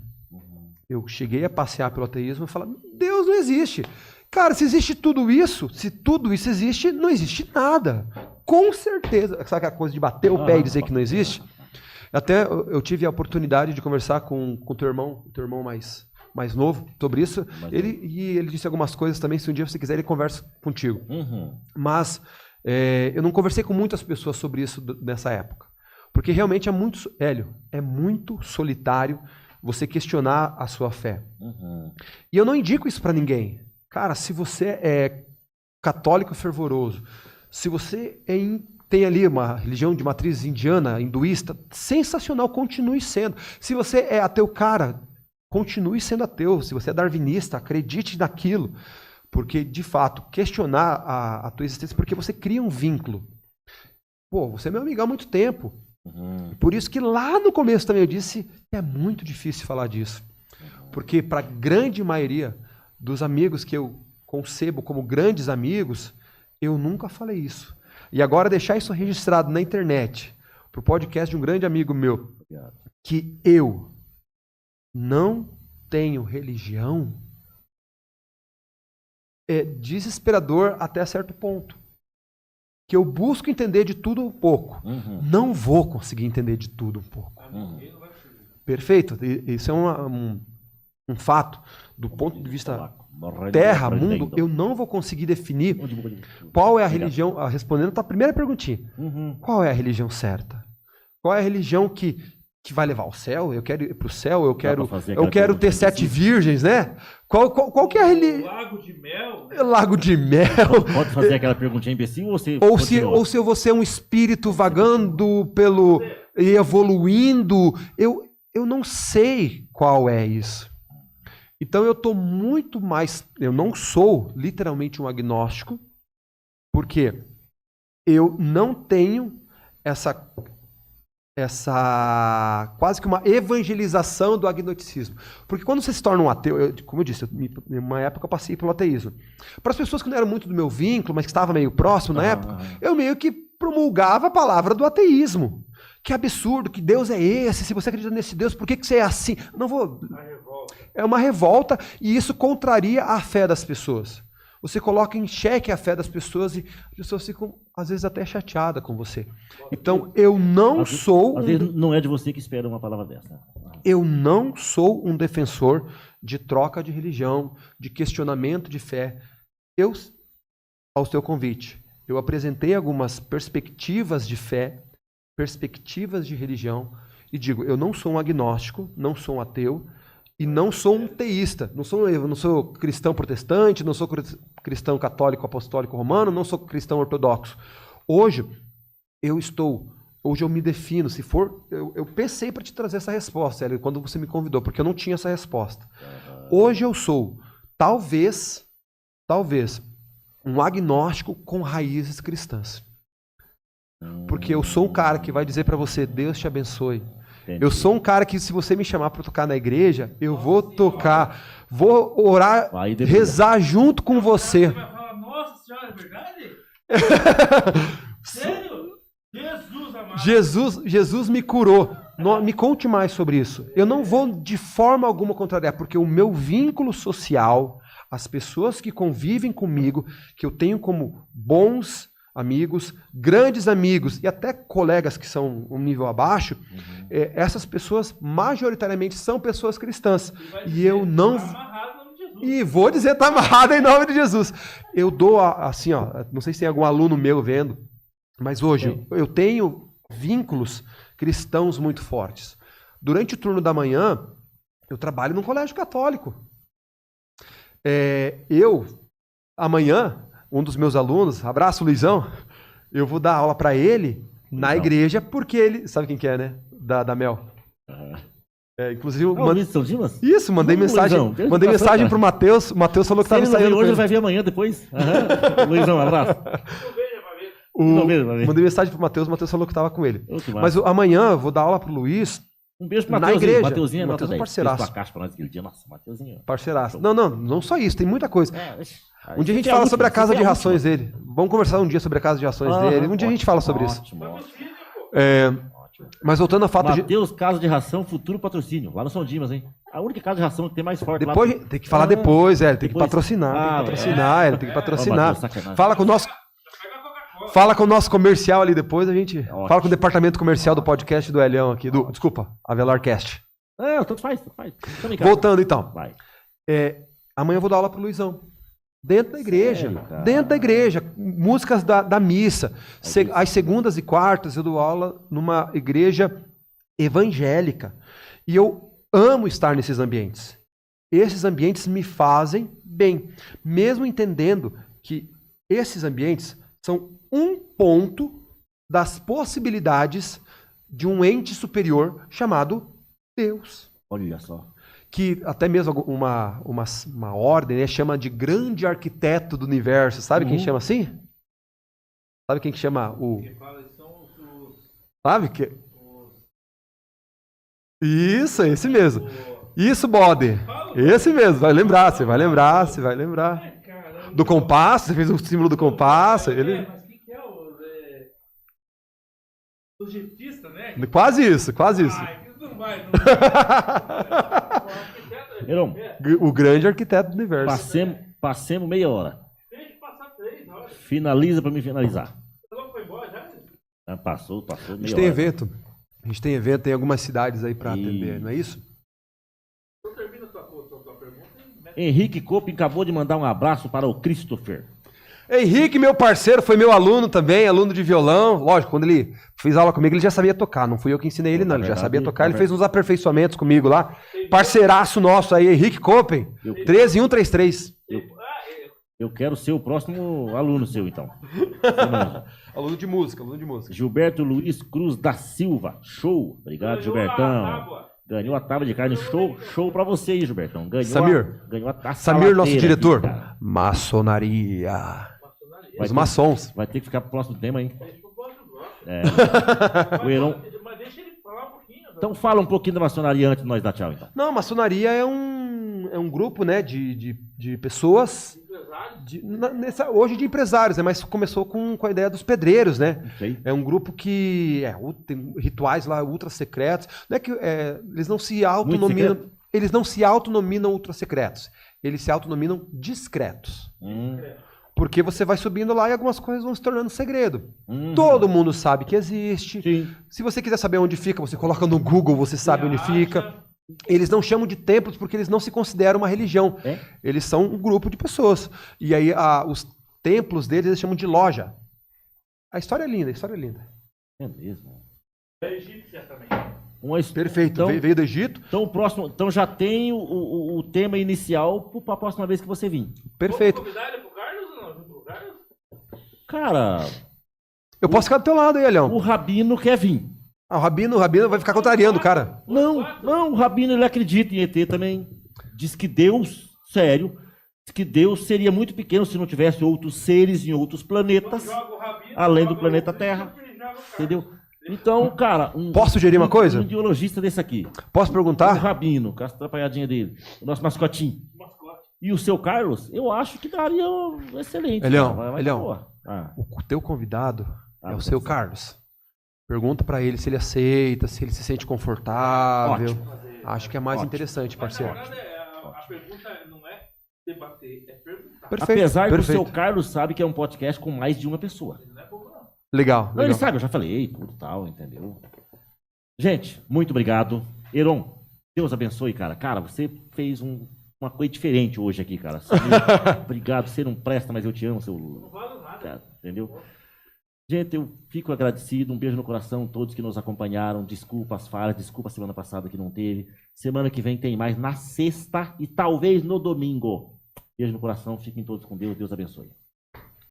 Eu cheguei a passear pelo ateísmo e falar, Deus não existe. Cara, se existe tudo isso, se tudo isso existe, não existe nada. Com certeza. Sabe aquela coisa de bater o pé e dizer que não existe? Até eu tive a oportunidade de conversar com o teu irmão mais novo sobre isso. Ele disse algumas coisas também, se um dia você quiser, ele conversa contigo. Mas eu não conversei com muitas pessoas sobre isso nessa época. Porque realmente é muito solitário você questionar a sua fé. E eu não indico isso para ninguém. Cara, se você é católico fervoroso, se você tem ali uma religião de matriz indiana, hinduísta, sensacional, continue sendo. Se você é ateu, cara, continue sendo ateu. Se você é darwinista, acredite naquilo. Porque, de fato, questionar a tua existência, porque você cria um vínculo. Pô, você é meu amigo há muito tempo. Por isso que lá no começo também eu disse, é muito difícil falar disso. Porque para a grande maioria dos amigos que eu concebo como grandes amigos, eu nunca falei isso. E agora deixar isso registrado na internet, para o podcast de um grande amigo meu, que eu não tenho religião, é desesperador até certo ponto. Que eu busco entender de tudo um pouco. Não vou conseguir entender de tudo um pouco. Perfeito? Isso é um fato. Do ponto de vista terra, mundo, eu não vou conseguir definir qual é a religião, respondendo a primeira perguntinha, qual é a religião certa? Qual é a religião que vai levar ao céu? Eu quero ir para o céu, eu quero ter 7 virgens, né? Qual que é a religião? Lago de mel? Lago de mel. Pode fazer aquela perguntinha imbecil ou você... Ou se eu vou ser um espírito vagando e evoluindo, eu não sei qual é isso. Então eu estou muito mais... Eu não sou literalmente um agnóstico, porque eu não tenho essa quase que uma evangelização do agnosticismo. Porque quando você se torna um ateu, como eu disse, em uma época eu passei pelo ateísmo. Para as pessoas que não eram muito do meu vínculo, mas que estavam meio próximo na época, eu meio que promulgava a palavra do ateísmo. Que absurdo, que Deus é esse? Se você acredita nesse Deus, por que você é assim? Não vou... É uma revolta e isso contraria a fé das pessoas. Você coloca em xeque a fé das pessoas e as pessoas ficam, às vezes, até chateadas com você. Então, eu não sou... Às vezes não é de você que espera uma palavra dessa. Eu não sou um defensor de troca de religião, de questionamento de fé. Ao seu convite, eu apresentei algumas perspectivas de fé, perspectivas de religião, e digo, eu não sou um agnóstico, não sou um ateu, e não sou um teísta. Não sou cristão protestante, não sou cristão católico apostólico romano, não sou cristão ortodoxo. Hoje eu me defino, se for... Eu pensei para te trazer essa resposta, Hélio, quando você me convidou, porque eu não tinha essa resposta. Hoje eu sou, talvez, um agnóstico com raízes cristãs. Porque eu sou um cara que vai dizer para você, Deus te abençoe. Entendi. Eu sou um cara que, se você me chamar para tocar na igreja, eu vou tocar, vou orar, rezar junto com você. Você vai falar, nossa senhora, é verdade? Sério? Jesus amado. Jesus me curou. Me conte mais sobre isso. Eu não vou de forma alguma contrariar, porque o meu vínculo social, as pessoas que convivem comigo, que eu tenho como bons amigos, grandes amigos e até colegas que são um nível abaixo, essas pessoas majoritariamente são pessoas cristãs. E eu não... E vou dizer, está amarrado em nome de Jesus. Eu dou assim, não sei se tem algum aluno meu vendo, mas hoje eu tenho vínculos cristãos muito fortes. Durante o turno da manhã, eu trabalho num colégio católico. Amanhã, um dos meus alunos, abraço Luizão, eu vou dar aula para ele na igreja, porque ele... Sabe quem que é, né? Da Mel. Inclusive... Isso, mandei mensagem pro Matheus. O Matheus falou que estava saindo. Hoje ele vai vir amanhã, depois. Luizão, abraço. Mandei mensagem pro Matheus, o Matheus falou que estava com ele. Mas amanhã eu vou dar aula pro Luiz. Um beijo pro na igreja. Mateuzinho é parceiraço. Nossa, Mateuzinho. Parceiraço. Não só isso, tem muita coisa. Um dia a gente fala sobre a casa de rações dele. Vamos conversar um dia sobre a casa de rações dele. Um dia a gente fala sobre isso. Mas voltando ao fato Mateus, casa de ração, futuro patrocínio. Lá no São Dimas, hein? A única casa de ração que tem mais forte depois, lá. Tem que falar depois, tem que patrocinar. Tem que patrocinar. Fala com o nosso... Fala com o nosso comercial ali depois, a gente... Fala com o departamento comercial do podcast do Elião aqui. Desculpa, Avelarcast. Tanto faz. Voltando então. Amanhã eu vou dar aula pro Luizão. Dentro da igreja. Músicas da missa. Às segundas e quartas eu dou aula numa igreja evangélica. E eu amo estar nesses ambientes. Esses ambientes me fazem bem. Mesmo entendendo que esses ambientes são um ponto das possibilidades de um ente superior chamado Deus. Olha só. Que até mesmo uma ordem, né, chama de grande arquiteto do universo. Sabe quem chama assim? Sabe quem que chama o... Sabe que... Isso, esse mesmo. Isso, bode. Esse mesmo. Você vai lembrar. Do compasso, você fez o símbolo do compasso. Ele... O jetista, né? Quase isso. Não vai. O grande arquiteto do universo. Passemos meia hora. Tem que passar 3 horas. Finaliza para me finalizar. Você foi embora já? Passou meia hora. A gente tem evento em algumas cidades aí para atender, não é isso? Então termina a tua pergunta. Henrique Copin acabou de mandar um abraço para o Christopher. Henrique, meu parceiro, foi meu aluno também, aluno de violão. Lógico, quando ele fez aula comigo, ele já sabia tocar. Não fui eu que ensinei ele, não. Ele já sabia tocar. Ele fez uns aperfeiçoamentos comigo lá. Parceiraço nosso aí, Henrique Copin. 13133. Eu quero ser o próximo aluno seu, então. Aluno de música. Gilberto Luiz Cruz da Silva. Show. Obrigado, Gilbertão. Ganhou a tábua de carne. Show pra você aí, Gilbertão. Ganhou a Samir, nosso diretor. Aqui, maçonaria. Os maçons. Vai ter que ficar pro próximo tema, hein? O Heron... Mas deixa ele falar um pouquinho. Então fala um pouquinho da maçonaria antes de nós dar tchau, então. Não, a maçonaria é um grupo, né, de pessoas... hoje de empresários, né, mas começou com a ideia dos pedreiros, né? Sei. É um grupo que tem rituais lá ultra secretos. Não é que eles não se autonominam... Eles não se autonominam ultra secretos. Eles se autonominam discretos. Porque você vai subindo lá e algumas coisas vão se tornando segredo. Todo mundo sabe que existe. Sim. Se você quiser saber onde fica, você coloca no Google, você sabe onde fica. Eles não chamam de templos porque eles não se consideram uma religião. Eles são um grupo de pessoas. E aí os templos deles eles chamam de loja. A história é linda, É mesmo. É egípcia também. Perfeito, então, veio do Egito. Então já tem o tema inicial para a próxima vez que você vir. Perfeito. Vamos convidar ele pro Carlos ou não? Pro Carlos? Cara... Eu posso ficar do teu lado aí, Elião. O Rabino quer vir. O Rabino vai ficar contrariando o cara. Não, o Rabino ele acredita em ET também. Diz que Deus, sério, diz que Deus seria muito pequeno se não tivesse outros seres em outros planetas, além do planeta Terra. Entendeu? Então, cara... Posso sugerir uma coisa? Um ideologista desse aqui. Posso perguntar? O Rabino, com a atrapalhadinha dele. O nosso mascotinho. E o seu Carlos, eu acho que daria um excelente. Elião, o teu convidado é o seu Carlos. Pergunta pra ele se ele aceita, se ele se sente confortável. Ótimo. Acho que é mais interessante, parceiro. A pergunta não é debater, é perguntar. Perfeito. Apesar que o seu Carlos sabe que é um podcast com mais de uma pessoa. Não é pouco, não. Legal. Não, ele sabe, eu já falei, tudo tal, entendeu? Gente, muito obrigado. Heron, Deus abençoe, cara. Cara, você fez uma coisa diferente hoje aqui, cara. Obrigado, você não presta, mas eu te amo, seu... Não vale nada. Cara, entendeu? Gente, eu fico agradecido, um beijo no coração, todos que nos acompanharam, desculpa as falhas, desculpa a semana passada que não teve. Semana que vem tem mais, na sexta e talvez no domingo. Beijo no coração, fiquem todos com Deus, Deus abençoe.